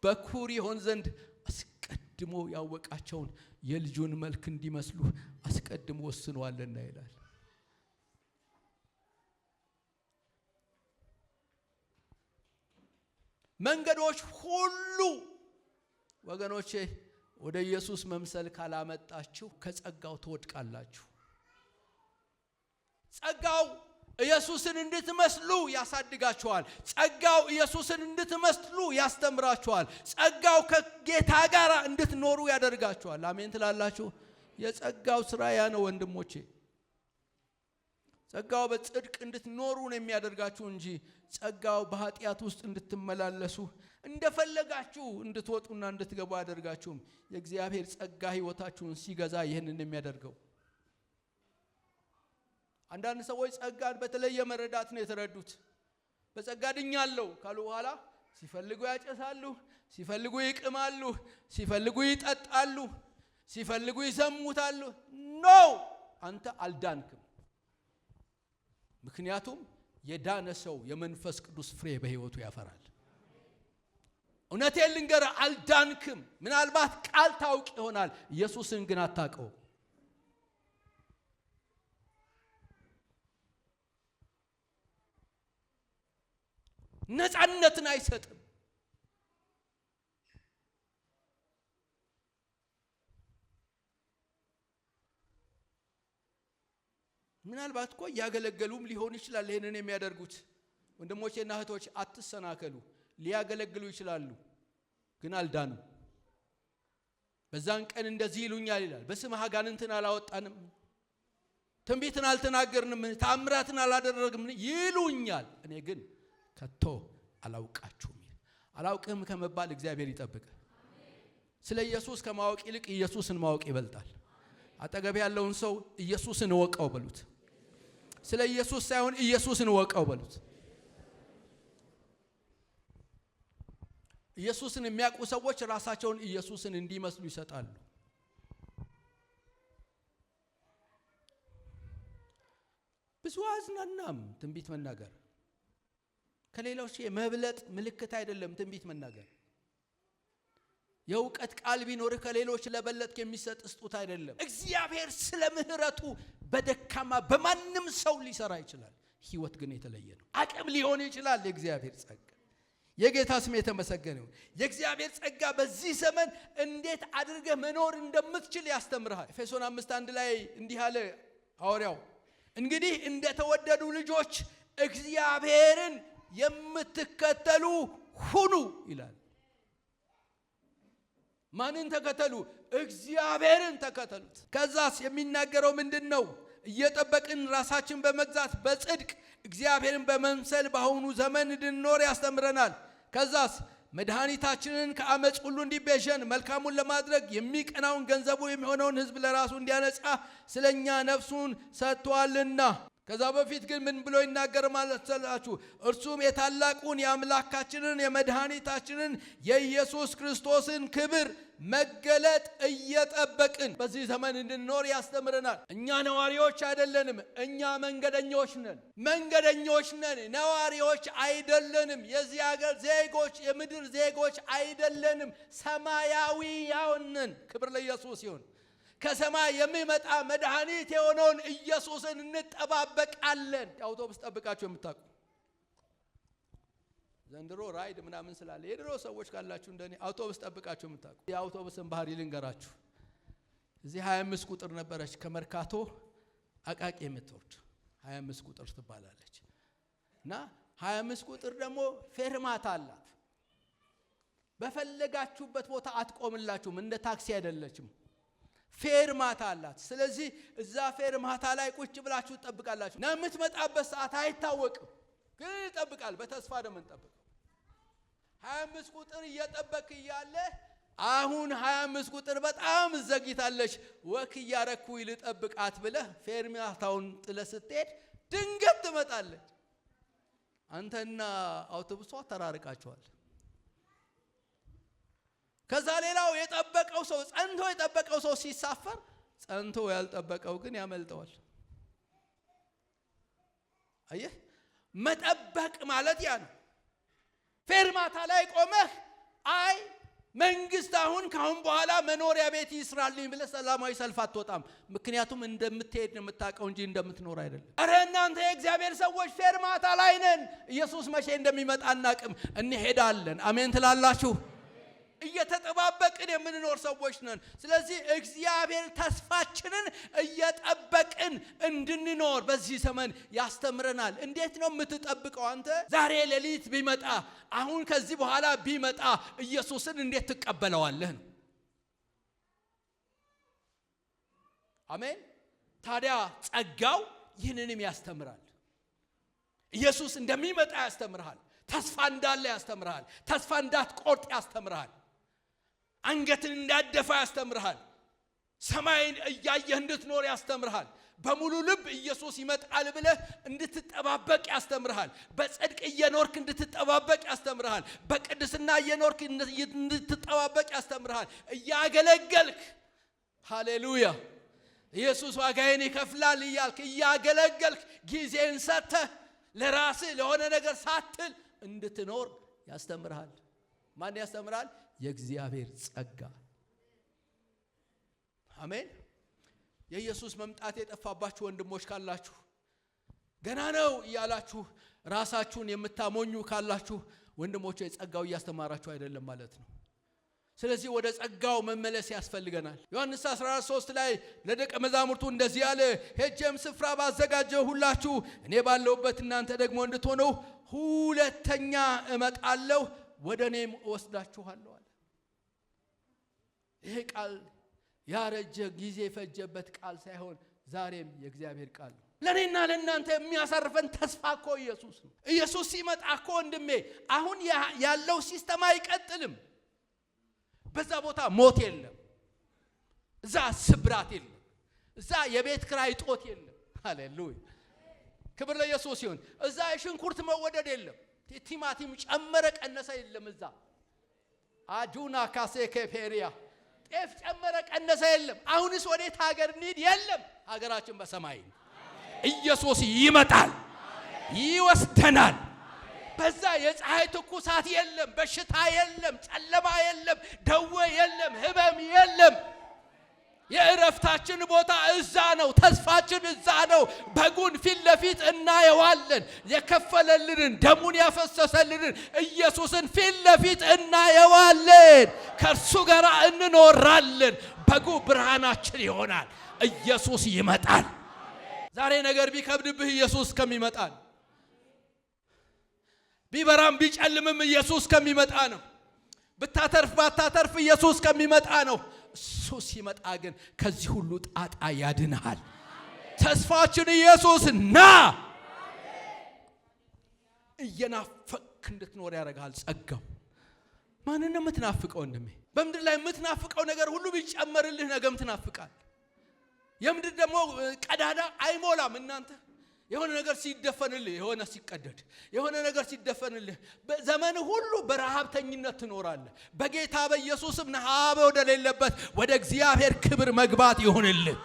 በኩር ይሆን ዘንድ አስቀድሞ ያወቃቸውን የልጁን መልክ እንዲመስሉ አስቀድሞ ወስኗልና ይላል። መንገዶች ሁሉ ወገኖቼ ወደ ኢየሱስ መምሰል ካላመጣችሁ ከጸጋው ትወድቃላችሁ። ጸጋው ኢየሱስን እንድትመስሉ ያሳድጋችኋል። ጸጋው ኢየሱስን እንድትመስሉ ያስተምራችኋል። ጸጋው ከጌታ ጋር እንድትኖሩ ያደርጋችኋል። አሜን ትላላችሁ? የጸጋው ስራ ያ ነው ወንድሞቼ። ጸጋው በጽድቅ እንድትኖሩ ነው የሚያደርጋችሁ እንጂ ጸጋው በኃጢአት ውስጥ እንድትመላለሱ እንደፈለጋችሁ እንድትወጡና እንድትገቡ አያደርጋችሁም። የእግዚአብሔር ጸጋ ሕይወታችሁን ሲገዛ ይህንን የሚያደርገው። አንዳንድ ሰዎች ጸጋን በተለየ መረዳት ነው የተረዱት። በጸጋ ድኛለሁ ካሉ በኋላ ሲፈልጉ ያጨሳሉ፣ ሲፈልጉ ይቅማሉ፣ ሲፈልጉ ይጠጣሉ፣ ሲፈልጉ ይዘሙታሉ። ኖ አንተ አልዳንክም። ምክንያቱም የዳነ ሰው የመንፈስ ቅዱስ ፍሬ በሕይወቱ ያፈራል። እውነቴን ልንገርህ፣ አልዳንክም። ምናልባት ቃል ታውቅ ይሆናል፣ ኢየሱስን ግን አታውቀው። ነፃነትን አይሰጥም። ምናልባት እኮ ያገለገሉም ሊሆን ይችላል ይሄንን የሚያደርጉት። ወንድሞቼና እህቶች አትሰናከሉ። ሊያገለግሉ ይችላሉ ግን አልዳኑ። በዛን ቀን እንደዚህ ይሉኛል ይላል፣ በስምህ አጋንንትን አላወጣንም፣ ትንቢትን አልተናገርንም፣ ተአምራትን አላደረግንም ይሉኛል፣ እኔ ግን ከቶ አላውቃችሁም። አላውቅህም ከመባል እግዚአብሔር ይጠብቅ። ስለ ኢየሱስ ከማወቅ ይልቅ ኢየሱስን ማወቅ ይበልጣል። አጠገብ ያለውን ሰው ኢየሱስን ወቀው በሉት። ስለ ኢየሱስ ሳይሆን ኢየሱስን ወቀው በሉት። ኢየሱስን የሚያውቁ ሰዎች ራሳቸውን ኢየሱስን እንዲመስሉ ይሰጣሉ። ብዙ አዝናናም ትንቢት መናገር ከሌሎች የመብለጥ ምልክት አይደለም። ትንቢት መናገር የእውቀት ቃል ቢኖርህ ከሌሎች ለበለጥክ የሚሰጥ ስጦታ አይደለም። እግዚአብሔር ስለ ምህረቱ በደካማ በማንም ሰው ሊሰራ ይችላል። ህይወት ግን የተለየ ነው። አቅም ሊሆን ይችላል የእግዚአብሔር ጸጋ። የጌታ ስም የተመሰገነ ይሁን። የእግዚአብሔር ጸጋ በዚህ ዘመን እንዴት አድርገህ መኖር እንደምትችል ያስተምርሃል። ኤፌሶን 5:1 ላይ እንዲህ አለ ሐዋርያው፣ እንግዲህ እንደተወደዱ ልጆች እግዚአብሔርን የምትከተሉ ሁኑ ይላል። ማንን ተከተሉ? እግዚአብሔርን ተከተሉት። ከዛስ የሚናገረው ምንድነው? እየጠበቅን ራሳችን በመግዛት በጽድቅ እግዚአብሔርን በመምሰል በአሁኑ ዘመን እንድንኖር ያስተምረናል። ከዛስ መድኃኒታችንን ከአመፅ ሁሉ እንዲቤዠን መልካሙን ለማድረግ የሚቀናውን ገንዘቡ የሚሆነውን ሕዝብ ለራሱ እንዲያነጻ ስለኛ ነፍሱን ሰጥቷልና። ከዛ በፊት ግን ምን ብሎ ይናገር ማለታችሁ? እርሱም የታላቁን የአምላካችንን የመድኃኒታችንን የኢየሱስ ክርስቶስን ክብር መገለጥ እየጠበቅን በዚህ ዘመን እንድንኖር ያስተምረናል። እኛ ነዋሪዎች አይደለንም፣ እኛ መንገደኞች ነን። መንገደኞች ነን፣ ነዋሪዎች አይደለንም። የዚህ ሀገር ዜጎች፣ የምድር ዜጎች አይደለንም፣ ሰማያዊያን ነን። ክብር ለኢየሱስ ይሁን። ከሰማይ የሚመጣ መድኃኒት የሆነውን ኢየሱስን እንጠባበቃለን። አውቶቡስ ጠብቃችሁ የምታውቁ ዘንድሮ ራይድ ምናምን ስላለ የድሮ ሰዎች ካላችሁ እንደኔ አውቶቡስ ጠብቃችሁ የምታውቁ የአውቶቡስን ባህሪ ልንገራችሁ። እዚህ 25 ቁጥር ነበረች ከመርካቶ አቃቂ የምትወርድ 25 ቁጥር ትባላለች። እና 25 ቁጥር ደግሞ ፌርማታ አላት። በፈለጋችሁበት ቦታ አትቆምላችሁም፣ እንደ ታክሲ አይደለችም። ፌርማታ አላት። ስለዚህ እዛ ፌርማታ ላይ ቁጭ ብላችሁ ትጠብቃላችሁ። እና የምትመጣበት ሰዓት አይታወቅም፣ ግን ይጠብቃል። በተስፋ ደግሞ እንጠብቀው። 25 ቁጥር እየጠበቅ እያለ አሁን 25 ቁጥር በጣም ዘግይታለች። ወክ እያረኩ ልጠብቃት ብለህ ፌርማታውን ጥለህ ስትሄድ ድንገት ትመጣለች። አንተና አውቶቡሷ ተራርቃቸዋል። ከዛ ሌላው የጠበቀው ሰው ጸንቶ የጠበቀው ሰው ሲሳፈር ጸንቶ ያልጠበቀው ግን ያመልጠዋል። አየህ፣ መጠበቅ ማለት ያ ነው። ፌርማታ ላይ ቆመህ አይ መንግስት አሁን ካሁን በኋላ መኖሪያ ቤት ይስራልኝ ብለህ ሰላማዊ ሰልፍ አትወጣም። ምክንያቱም እንደምትሄድ ነው የምታውቀው እንጂ እንደምትኖር አይደለም። አረ እናንተ የእግዚአብሔር ሰዎች ፌርማታ ላይ ነን። ኢየሱስ መቼ እንደሚመጣ አናውቅም፣ እንሄዳለን። አሜን ትላላችሁ? እየተጠባበቅን የምንኖር ሰዎች ነን። ስለዚህ እግዚአብሔር ተስፋችንን እየጠበቅን እንድንኖር በዚህ ዘመን ያስተምረናል። እንዴት ነው የምትጠብቀው? አንተ ዛሬ ሌሊት ቢመጣ አሁን ከዚህ በኋላ ቢመጣ ኢየሱስን እንዴት ትቀበለዋለህ? አሜን። ታዲያ ጸጋው ይህንንም ያስተምራል። ኢየሱስ እንደሚመጣ ያስተምርሃል። ተስፋ እንዳለ ያስተምርሃል። ተስፋ እንዳትቆርጥ ያስተምርሃል። አንገትን እንዳደፋ ያስተምርሃል። ሰማይን እያየህ እንድትኖር ያስተምርሃል። በሙሉ ልብ ኢየሱስ ይመጣል ብለህ እንድትጠባበቅ ያስተምርሃል። በጽድቅ እየኖርክ እንድትጠባበቅ ያስተምርሃል። በቅድስና እየኖርክ እንድትጠባበቅ ያስተምርሃል። እያገለገልክ ሃሌሉያ ኢየሱስ ዋጋዬን ይከፍላል እያልክ እያገለገልክ ጊዜን ሰጥተህ ለራስህ ለሆነ ነገር ሳትል እንድትኖር ያስተምርሃል። ማን ያስተምራል? የእግዚአብሔር ጸጋ። አሜን። የኢየሱስ መምጣት የጠፋባችሁ ወንድሞች ካላችሁ ገና ነው እያላችሁ ራሳችሁን የምታሞኙ ካላችሁ ወንድሞቼ ጸጋው እያስተማራችሁ አይደለም ማለት ነው። ስለዚህ ወደ ጸጋው መመለስ ያስፈልገናል። ዮሐንስ 14:3 ላይ ለደቀ መዛሙርቱ እንደዚህ አለ፣ ሄጄም ስፍራ ባዘጋጀሁላችሁ እኔ ባለሁበት እናንተ ደግሞ እንድትሆኑ ሁለተኛ እመጣለሁ፣ ወደ እኔም እወስዳችኋለሁ አለ። ይሄ ቃል ያረጀ ጊዜ ፈጀበት ቃል ሳይሆን ዛሬም የእግዚአብሔር ቃል ነው። ለኔና ለእናንተ የሚያሳርፈን ተስፋ እኮ ኢየሱስ ነው። ኢየሱስ ሲመጣ እኮ ወንድሜ አሁን ያለው ሲስተም አይቀጥልም። በዛ ቦታ ሞት የለም፣ እዛ ስብራት የለም፣ እዛ የቤት ክራይ ጦት የለም። ሃሌሉያ ክብር ለኢየሱስ ይሁን። እዛ የሽንኩርት መወደድ የለም፣ ቲማቲም ጨመረ ቀነሰ የለም። እዛ አጁና ካሴ ከፌሪያ ጤፍ ጨመረ ቀነሰ የለም። አሁንስ ወዴት ሀገር እንሂድ? የለም፣ ሀገራችን በሰማይ ነው። ኢየሱስ ይመጣል፣ ይወስደናል። በዛ የፀሐይ ትኩሳት የለም፣ በሽታ የለም፣ ጨለማ የለም፣ ደዌ የለም፣ ህመም የለም። የእረፍታችን ቦታ እዛ ነው። ተስፋችን እዛ ነው። በጉን ፊት ለፊት እናየዋለን። የከፈለልንን ደሙን ያፈሰሰልንን ኢየሱስን ፊት ለፊት እናየዋለን። ከእርሱ ጋር እንኖራለን። በጉ ብርሃናችን ይሆናል። ኢየሱስ ይመጣል። ዛሬ ነገር ቢከብድብህ ኢየሱስ ከሚመጣ ነው። ቢበራም ቢጨልምም ኢየሱስ ከሚመጣ ነው። ብታተርፍ ባታተርፍ ኢየሱስ ከሚመጣ ነው። እሱ ሲመጣ ግን ከዚህ ሁሉ ጣጣ ያድንሃል። ተስፋችን ኢየሱስ ና። እየናፈቅ እንድትኖር ያደርጋል ጸጋው። ማንን ነው የምትናፍቀው ወንድሜ? በምድር ላይ የምትናፍቀው ነገር ሁሉ ቢጨመርልህ ነገም ትናፍቃል። የምድር ደግሞ ቀዳዳ አይሞላም። እናንተ የሆነ ነገር ሲደፈንልህ፣ የሆነ ሲቀደድ፣ የሆነ ነገር ሲደፈንልህ ዘመን ሁሉ በረሃብተኝነት ትኖራለህ። በጌታ በኢየሱስም ረሃብ ወደሌለበት ወደ እግዚአብሔር ክብር መግባት ይሁንልህ።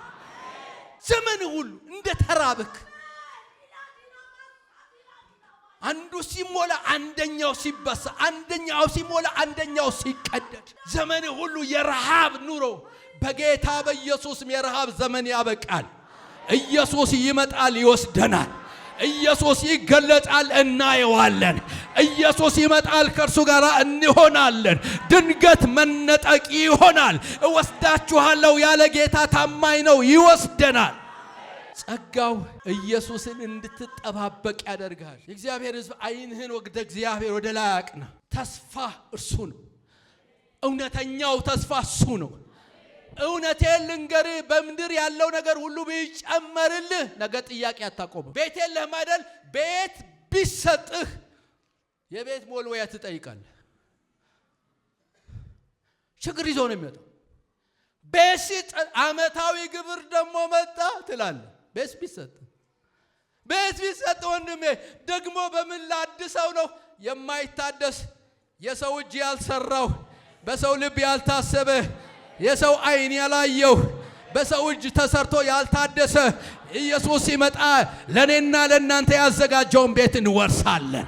ዘመን ሁሉ እንደ ተራብክ፣ አንዱ ሲሞላ አንደኛው ሲበሳ፣ አንደኛው ሲሞላ አንደኛው ሲቀደድ፣ ዘመን ሁሉ የረሃብ ኑሮ በጌታ በኢየሱስም የረሃብ ዘመን ያበቃል። ኢየሱስ ይመጣል፣ ይወስደናል። ኢየሱስ ይገለጣል፣ እናየዋለን። ኢየሱስ ይመጣል፣ ከእርሱ ጋር እንሆናለን። ድንገት መነጠቅ ይሆናል። እወስዳችኋለሁ ያለ ጌታ ታማኝ ነው፣ ይወስደናል። ጸጋው ኢየሱስን እንድትጠባበቅ ያደርጋል። የእግዚአብሔር ሕዝብ ዓይንህን ወደ እግዚአብሔር ወደ ላይ አቅና። ተስፋ እርሱ ነው። እውነተኛው ተስፋ እሱ ነው። እውነቴን ልንገርህ፣ በምድር ያለው ነገር ሁሉ ቢጨመርልህ ነገ ጥያቄ አታቆምም። ቤት የለህም አይደል? ቤት ቢሰጥህ የቤት ሞልወያ ትጠይቃለህ። ችግር ይዞ ነው የሚመጣው። ቤት ሲጥ ዓመታዊ ግብር ደግሞ መጣ ትላለህ። ቤት ቢሰጥ ወንድሜ ደግሞ በምን ላድሰው ነው? የማይታደስ የሰው እጅ ያልሰራው በሰው ልብ ያልታሰበ የሰው ዓይን ያላየው በሰው እጅ ተሰርቶ ያልታደሰ ኢየሱስ ሲመጣ ለኔና ለናንተ ያዘጋጀውን ቤት እንወርሳለን።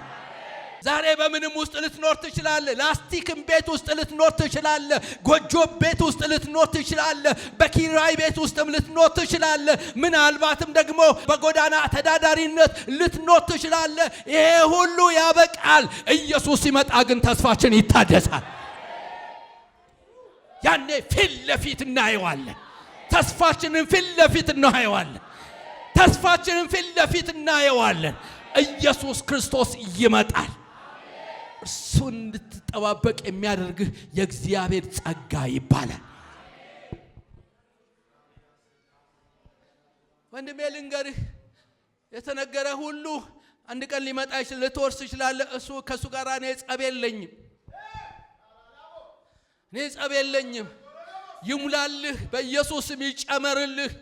ዛሬ በምንም ውስጥ ልትኖር ትችላለህ። ላስቲክም ቤት ውስጥ ልትኖር ትችላለህ። ጎጆ ቤት ውስጥ ልትኖር ትችላለህ። በኪራይ ቤት ውስጥም ልትኖር ትችላለህ። ምናልባትም ደግሞ በጎዳና ተዳዳሪነት ልትኖር ትችላለህ። ይሄ ሁሉ ያበቃል። ኢየሱስ ሲመጣ ግን ተስፋችን ይታደሳል። ያኔ ፊት ለፊት እናየዋለን። ተስፋችንን ፊት ለፊት እናየዋለን። ተስፋችንን ፊት ለፊት እናየዋለን። ኢየሱስ ክርስቶስ ይመጣል። እርሱን እንድትጠባበቅ የሚያደርግህ የእግዚአብሔር ጸጋ ይባላል። ወንድሜ ልንገርህ፣ የተነገረ ሁሉ አንድ ቀን ሊመጣ ይችላል። ልትወርስ ትችላለህ። እሱ ከሱ ጋር እኔ ጸብ የለኝም። ይሙላልህ፣ በኢየሱስም ይጨመርልህ።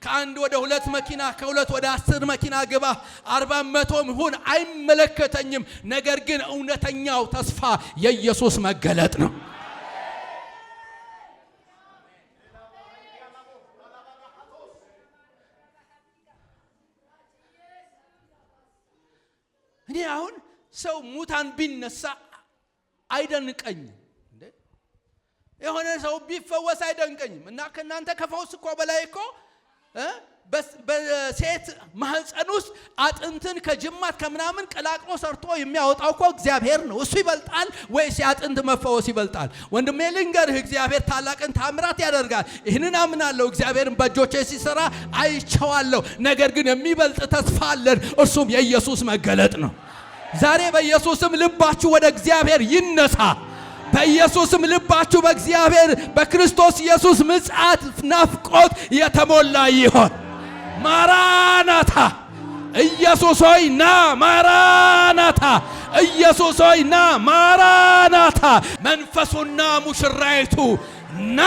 ከአንድ ወደ 2 መኪና፣ ከ2 ወደ 10 መኪና ግባ፣ 40 100 ሁን፣ አይመለከተኝም። ነገር ግን እውነተኛው ተስፋ የኢየሱስ መገለጥ ነው። እኔ አሁን ሰው ሙታን ቢነሳ አይደንቀኝም። የሆነ ሰው ቢፈወስ አይደንቀኝም። እና ከናንተ ከፈውስ እኮ በላይ እኮ በሴት ማህፀን ውስጥ አጥንትን ከጅማት ከምናምን ቀላቅሎ ሰርቶ የሚያወጣው እኮ እግዚአብሔር ነው። እሱ ይበልጣል ወይስ የአጥንት መፈወስ ይበልጣል? ወንድሜ ልንገርህ፣ እግዚአብሔር ታላቅን ታምራት ያደርጋል። ይህንን አምናለሁ። እግዚአብሔርን በእጆቼ ሲሰራ አይቼዋለሁ። ነገር ግን የሚበልጥ ተስፋ አለን። እርሱም የኢየሱስ መገለጥ ነው። ዛሬ በኢየሱስም ልባችሁ ወደ እግዚአብሔር ይነሳ። በኢየሱስም ልባችሁ በእግዚአብሔር በክርስቶስ ኢየሱስ ምጽአት ናፍቆት የተሞላ ይሆን። ማራናታ ኢየሱስ ሆይ ና፣ ማራናታ ኢየሱስ ሆይ ና፣ ማራናታ። መንፈሱና ሙሽራይቱ ና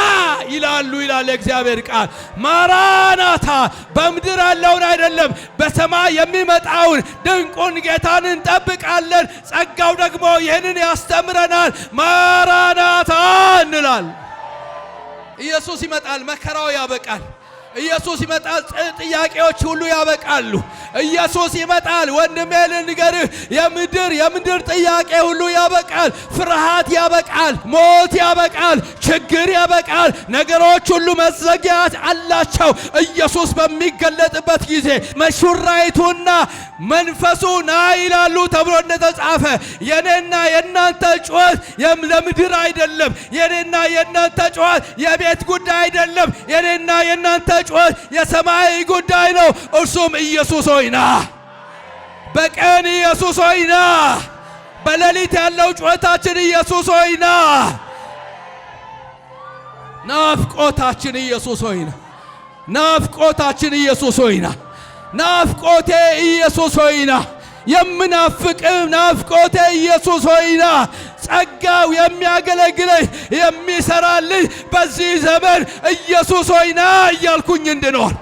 ይላሉ ይላል እግዚአብሔር ቃል። ማራናታ በምድር ያለውን አይደለም በሰማይ የሚመጣውን ድንቁን ጌታን እንጠብቃለን። ጸጋው ደግሞ ይህንን ያስተምረናል። ማራናታ እንላል። ኢየሱስ ይመጣል፣ መከራው ያበቃል። ኢየሱስ ይመጣል፣ ጥያቄዎች ሁሉ ያበቃሉ። ኢየሱስ ይመጣል። ወንድሜ ልንገርህ፣ የምድር ጥያቄ ሁሉ ያበቃል። ፍርሃት ያበቃል። ሞት ያበቃል። ችግር ያበቃል። ነገሮች ሁሉ መዘጊያት አላቸው። ኢየሱስ በሚገለጥበት ጊዜ መሹራይቱና መንፈሱ ና ይላሉ ተብሎ እንደተጻፈ የኔና የናንተ ጩኸት ለምድር አይደለም። የኔና የናንተ ጩኸት የቤት ጉዳይ አይደለም። የኔና የናንተ ጩኸት የሰማይ ጉዳይ ነው። እርሱም ኢየሱስ ሆይ ና። በቀን ኢየሱስ ሆይ ና። በሌሊት ያለው ጩኸታችን ኢየሱስ ሆይ ና። ናፍቆታችን ኢየሱስ ሆይ ና። ናፍቆታችን ኢየሱስ ሆይ ና። ናፍቆቴ ኢየሱስ ሆይ ና። የምናፍቅ ናፍቆቴ ኢየሱስ ሆይ ና። ጸጋው የሚያገለግለኝ የሚሰራልኝ በዚህ ዘመን ኢየሱስ ሆይ ና እያልኩኝ እንድኖር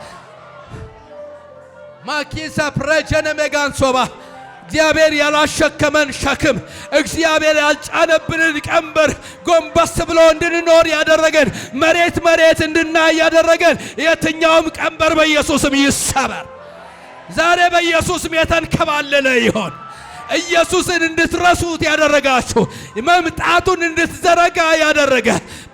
ማኪሳ ፕሬጀነ ሜጋንሶባ እግዚአብሔር ያላሸከመን ሸክም እግዚአብሔር ያልጫነብንን ቀንበር ጎንበስ ብሎ እንድንኖር ያደረገን መሬት እንድናይ ያደረገን የትኛውም ቀንበር በኢየሱስም ይሰበር። ዛሬ በኢየሱስም የተንከባለለ ይሆን። ኢየሱስን እንድትረሱት ያደረጋችሁ መምጣቱን እንድትዘረጋ ያደረገ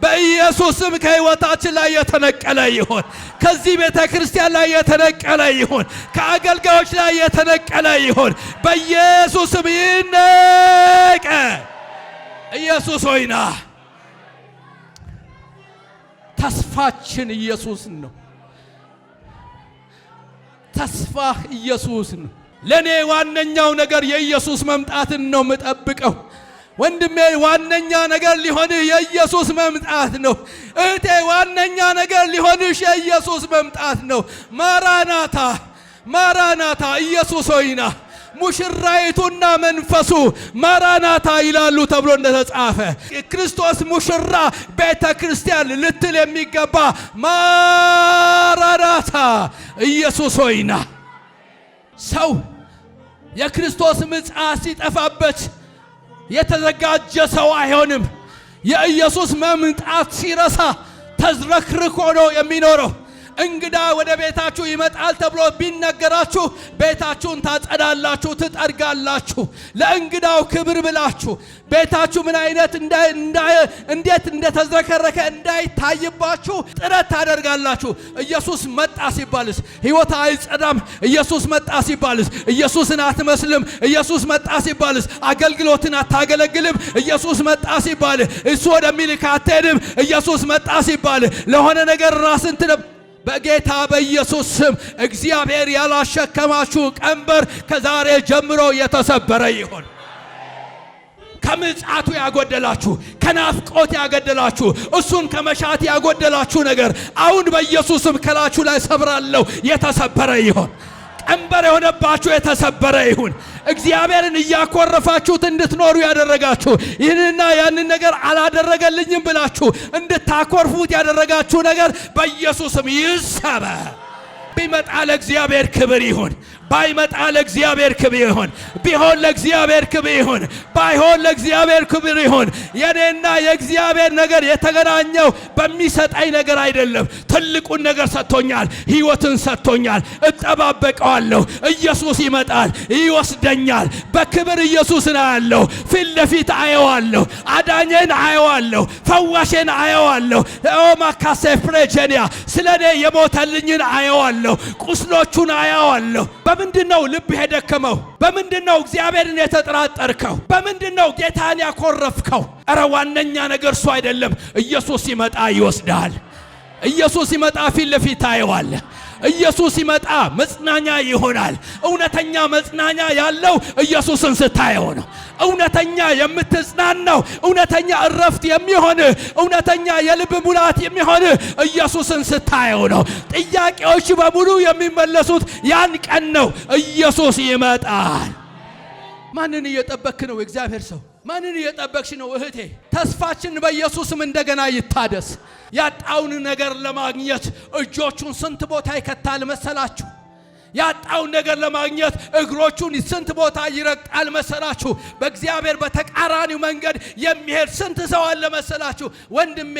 በኢየሱስም ከሕይወታችን ላይ የተነቀለ ይሆን። ከዚህ ቤተ ክርስቲያን ላይ የተነቀለ ይሆን። ከአገልጋዮች ላይ የተነቀለ ይሆን። በኢየሱስም ይነቀ። ኢየሱስ ሆይ ና። ተስፋችን ኢየሱስ ነው። ተስፋ ኢየሱስ ነው። ለኔ ዋነኛው ነገር የኢየሱስ መምጣትን ነው የምጠብቀው። ወንድሜ ዋነኛ ነገር ሊሆንህ የኢየሱስ መምጣት ነው። እህቴ ዋነኛ ነገር ሊሆንሽ የኢየሱስ መምጣት ነው። ማራናታ ማራናታ ኢየሱስ ሆይ ና። ሙሽራይቱና መንፈሱ ማራናታ ይላሉ ተብሎ እንደተጻፈ ክርስቶስ ሙሽራ ቤተ ክርስቲያን ልትል የሚገባ ማራናታ ኢየሱስ ሆይ ና። ሰው የክርስቶስ ምጽአት ሲጠፋበት የተዘጋጀ ሰው አይሆንም። የኢየሱስ መምጣት ሲረሳ ተዝረክርኮ ነው የሚኖረው። እንግዳ ወደ ቤታችሁ ይመጣል ተብሎ ቢነገራችሁ ቤታችሁን ታጸዳላችሁ፣ ትጠርጋላችሁ። ለእንግዳው ክብር ብላችሁ ቤታችሁ ምን አይነት እንዴት እንደተዝረከረከ እንዳይታይባችሁ ጥረት ታደርጋላችሁ። ኢየሱስ መጣ ሲባልስ ሕይወት አይጸዳም። ኢየሱስ መጣ ሲባልስ ኢየሱስን አትመስልም። ኢየሱስ መጣ ሲባልስ አገልግሎትን አታገለግልም። ኢየሱስ መጣ ሲባል እሱ ወደሚልክ አትሄድም። ኢየሱስ መጣ ሲባል ለሆነ ነገር ራስን በጌታ በኢየሱስ ስም እግዚአብሔር ያላሸከማችሁ ቀንበር ከዛሬ ጀምሮ የተሰበረ ይሆን። ከምጽአቱ ያጎደላችሁ፣ ከናፍቆት ያጎደላችሁ፣ እሱን ከመሻት ያጎደላችሁ ነገር አሁን በኢየሱስም ከላችሁ ላይ ሰብራለሁ። የተሰበረ ይሆን። ቀንበር የሆነባችሁ የተሰበረ ይሁን። እግዚአብሔርን እያኮረፋችሁት እንድትኖሩ ያደረጋችሁ ይህንና ያንን ነገር አላደረገልኝም ብላችሁ እንድታኮርፉት ያደረጋችሁ ነገር በኢየሱስም ይሰበር። ቢመጣ ለእግዚአብሔር ክብር ይሁን፣ ባይመጣ ለእግዚአብሔር ክብር ይሁን። ቢሆን ለእግዚአብሔር ክብር ይሁን፣ ባይሆን ለእግዚአብሔር ክብር ይሁን። የኔና የእግዚአብሔር ነገር የተገናኘው በሚሰጠኝ ነገር አይደለም። ትልቁን ነገር ሰጥቶኛል፣ ሕይወትን ሰጥቶኛል። እጠባበቀዋለሁ። ኢየሱስ ይመጣል፣ ይወስደኛል። በክብር ኢየሱስን አያለሁ፣ ፊት ለፊት አየዋለሁ። አዳኜን አየዋለሁ፣ ፈዋሼን አየዋለሁ። ኦማካሴ ፍሬጀኒያ ስለኔ የሞተልኝን አየዋለሁ። ቁስሎቹን አያዋለሁ። በምንድነው ልብህ የደከመው? በምንድነው እግዚአብሔርን የተጠራጠርከው? በምንድነው ጌታን ያኮረፍከው? ኧረ ዋነኛ ነገር እሱ አይደለም። ኢየሱስ ሲመጣ ይወስዳል። ኢየሱስ ሲመጣ ፊት ለፊት ታየዋለህ። ኢየሱስ ሲመጣ መጽናኛ ይሆናል። እውነተኛ መጽናኛ ያለው ኢየሱስን ስታየው ነው። እውነተኛ የምትጽናናው፣ እውነተኛ እረፍት የሚሆን፣ እውነተኛ የልብ ሙላት የሚሆን ኢየሱስን ስታየው ነው። ጥያቄዎች በሙሉ የሚመለሱት ያን ቀን ነው። ኢየሱስ ይመጣል። ማንን እየጠበክ ነው? እግዚአብሔር ሰው ማንን እየጠበክሽ ነው? እህቴ ተስፋችን በኢየሱስም እንደገና ይታደስ። ያጣውን ነገር ለማግኘት እጆቹን ስንት ቦታ ይከታል መሰላችሁ? ያጣውን ነገር ለማግኘት እግሮቹን ስንት ቦታ ይረግጣል መሰላችሁ? በእግዚአብሔር በተቃራኒው መንገድ የሚሄድ ስንት ሰው አለ መሰላችሁ? ወንድሜ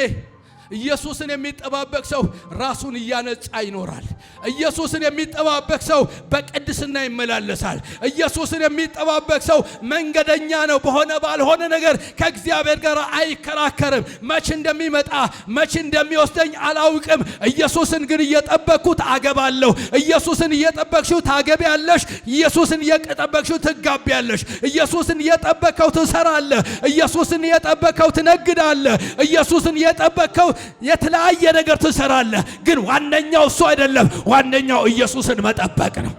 ኢየሱስን የሚጠባበቅ ሰው ራሱን እያነጻ ይኖራል። ኢየሱስን የሚጠባበቅ ሰው በቅድስና ይመላለሳል። ኢየሱስን የሚጠባበቅ ሰው መንገደኛ ነው። በሆነ ባልሆነ ነገር ከእግዚአብሔር ጋር አይከራከርም። መች እንደሚመጣ መች እንደሚወስደኝ አላውቅም። ኢየሱስን ግን እየጠበቅኩት አገባለሁ። ኢየሱስን እየጠበቅሽው ታገቢያለሽ። ኢየሱስን እየጠበቅሽው ትጋቢያለሽ። ኢየሱስን እየጠበቅከው ትሰራለህ። ኢየሱስን እየጠበቅከው ትነግዳለህ። ኢየሱስን እየጠበቅከው የተለያየ ነገር ትሰራለህ። ግን ዋነኛው እሱ አይደለም። ዋነኛው ኢየሱስን መጠበቅ ነው።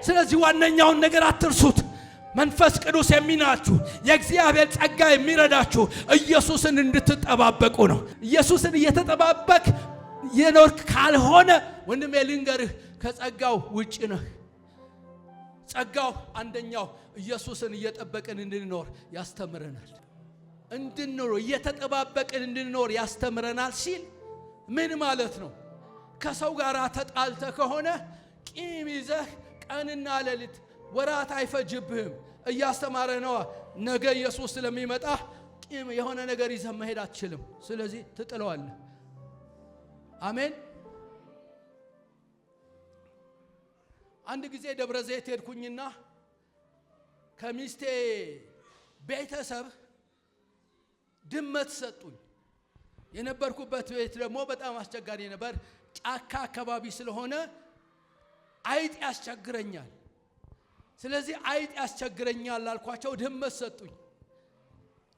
ስለዚህ ዋነኛውን ነገር አትርሱት። መንፈስ ቅዱስ የሚናችሁ የእግዚአብሔር ጸጋ የሚረዳችሁ ኢየሱስን እንድትጠባበቁ ነው። ኢየሱስን እየተጠባበቅ የኖርክ ካልሆነ ወንድሜ ልንገርህ፣ ከጸጋው ውጭ ነህ። ጸጋው አንደኛው ኢየሱስን እየጠበቅን እንድንኖር ያስተምረናል። እንድንኖር እየተጠባበቅን እንድንኖር ያስተምረናል ሲል ምን ማለት ነው? ከሰው ጋር ተጣልተ ከሆነ ቂም ይዘህ ቀንና ሌሊት ወራት አይፈጅብህም። እያስተማረ ነው። ነገ ኢየሱስ ስለሚመጣ ቂም የሆነ ነገር ይዘህ መሄድ አትችልም። ስለዚህ ትጥለዋለህ። አሜን። አንድ ጊዜ ደብረ ዘይት ሄድኩኝና ከሚስቴ ቤተሰብ ድመት ሰጡኝ። የነበርኩበት ቤት ደግሞ በጣም አስቸጋሪ ነበር። ጫካ አካባቢ ስለሆነ አይጥ ያስቸግረኛል። ስለዚህ አይጥ ያስቸግረኛል አልኳቸው።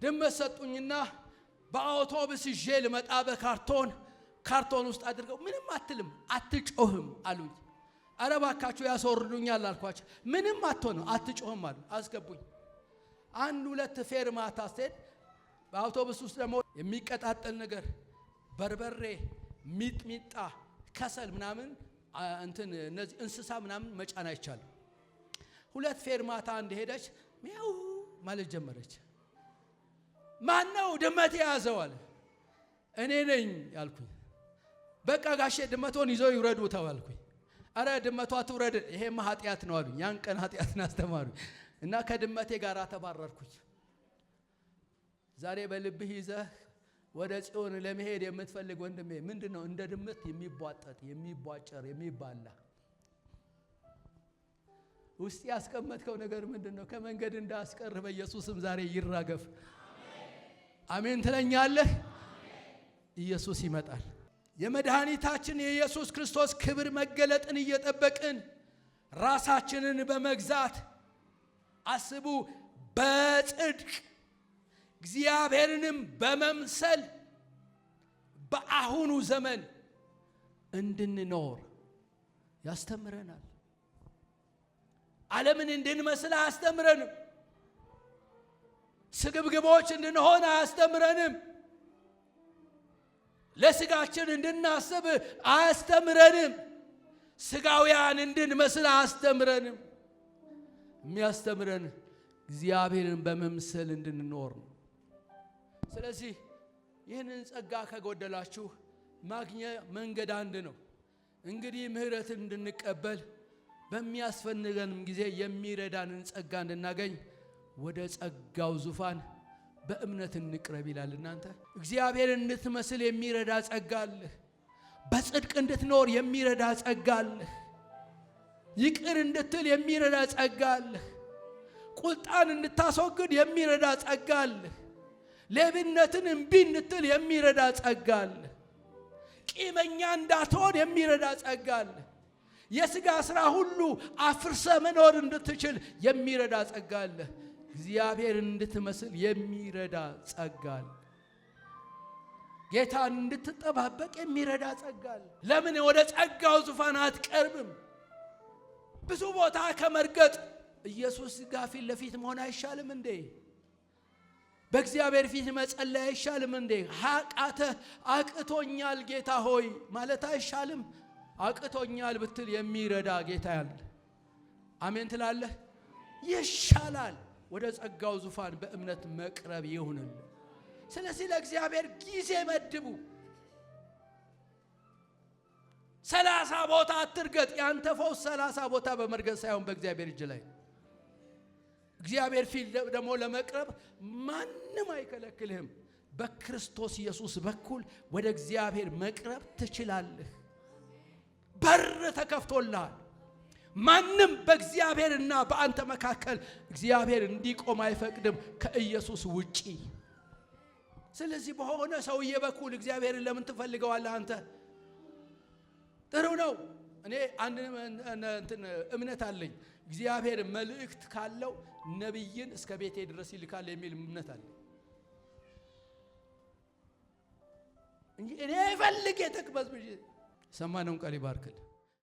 ድመት ሰጡኝና በአውቶቡስ ይዤ ልመጣ በካርቶን ውስጥ አድርገው ምንም አትልም አትጮህም አሉኝ። ኧረ እባካችሁ ያስወርዱኛል አልኳቸው። ምንም አትሆንም አትጮህም አሉ። አስገቡኝ። አንድ ሁለት ፌርማታ ስትሄድ በአውቶቡስ ውስጥ ደግሞ የሚቀጣጠል ነገር በርበሬ፣ ሚጥሚጣ፣ ከሰል ምናምን እነዚህ እንስሳ ምናምን መጫን አይቻልም። ሁለት ፌርማታ እንደሄደች ሚያው ማለት ጀመረች። ማነው ድመት የያዘው አለ። እኔ ነኝ ያልኩኝ። በቃ ጋሼ ድመቶን ይዘው ይውረዱ ተባልኩኝ። አረ ድመቷ ትውረድ፣ ይሄማ ኃጢአት ነው አሉኝ። ያን ቀን ኃጢአትን አስተማሩኝ እና ከድመቴ ጋር ተባረርኩኝ። ዛሬ በልብህ ይዘህ ወደ ጽዮን ለመሄድ የምትፈልግ ወንድሜ ምንድነው? እንደ ድመት የሚቧጠጥ የሚቧጨር የሚባላ ውስጥ ያስቀመጥከው ነገር ምንድነው? ከመንገድ እንዳስቀር በኢየሱስም ዛሬ ይራገፍ። አሜን ትለኛለህ? ኢየሱስ ይመጣል። የመድኃኒታችን የኢየሱስ ክርስቶስ ክብር መገለጥን እየጠበቅን ራሳችንን በመግዛት አስቡ፣ በጽድቅ እግዚአብሔርንም በመምሰል በአሁኑ ዘመን እንድንኖር ያስተምረናል። ዓለምን እንድንመስል አያስተምረንም። ስግብግቦች እንድንሆን አያስተምረንም። ለስጋችን እንድናስብ አያስተምረንም። ስጋውያን እንድንመስል አያስተምረንም። የሚያስተምረን እግዚአብሔርን በመምሰል እንድንኖር ነው። ስለዚህ ይህንን ጸጋ ከጎደላችሁ ማግኘት መንገድ አንድ ነው። እንግዲህ ምህረትን እንድንቀበል በሚያስፈልገንም ጊዜ የሚረዳንን ጸጋ እንድናገኝ ወደ ጸጋው ዙፋን በእምነት እንቅረብ ይላል። እናንተ እግዚአብሔርን እንድትመስል የሚረዳ ጸጋ አለ። በጽድቅ እንድትኖር የሚረዳ ጸጋ አለ። ይቅር እንድትል የሚረዳ ጸጋ አለ። ቁጣን እንድታስወግድ የሚረዳ ጸጋ አለ። ሌብነትን እምቢ እንድትል የሚረዳ ጸጋ አለ። ቂመኛ እንዳትሆን የሚረዳ ጸጋ አለ። የሥጋ ሥራ ሁሉ አፍርሰ መኖር እንድትችል የሚረዳ ጸጋ አለ። እግዚአብሔርን እንድትመስል የሚረዳ ጸጋ አለ። ጌታን እንድትጠባበቅ የሚረዳ ጸጋ አለ። ለምን ወደ ጸጋው ዙፋን አትቀርብም? ብዙ ቦታ ከመርገጥ ኢየሱስ ጋር ፊት ለፊት መሆን አይሻልም እንዴ? በእግዚአብሔር ፊት መጸለይ አይሻልም እንዴ? አቅቶኛል ጌታ ሆይ ማለት አይሻልም? አቅቶኛል ብትል የሚረዳ ጌታ ያለ። አሜን ትላለህ? ይሻላል። ወደ ጸጋው ዙፋን በእምነት መቅረብ ይሁንልን። ስለዚህ ለእግዚአብሔር ጊዜ መድቡ። 30 ቦታ አትርገጥ። ያንተ ፈውስ 30 ቦታ በመርገጥ ሳይሆን በእግዚአብሔር እጅ ላይ። እግዚአብሔር ፊት ደግሞ ለመቅረብ ማንም አይከለክልህም። በክርስቶስ ኢየሱስ በኩል ወደ እግዚአብሔር መቅረብ ትችላለህ። በር ተከፍቶልሃል። ማንም በእግዚአብሔርና በአንተ መካከል እግዚአብሔር እንዲቆም አይፈቅድም ከኢየሱስ ውጪ። ስለዚህ በሆነ ሰውዬ በኩል እግዚአብሔርን ለምን ትፈልገዋለህ አንተ? ጥሩ ነው። እኔ አንድ እምነት አለኝ። እግዚአብሔር መልእክት ካለው ነብይን እስከ ቤቴ ድረስ ይልካል የሚል እምነት አለ እንጂ እኔ ፈልጌ ተቅበዝብዤ ሰማነውን ቃል ይባርክል።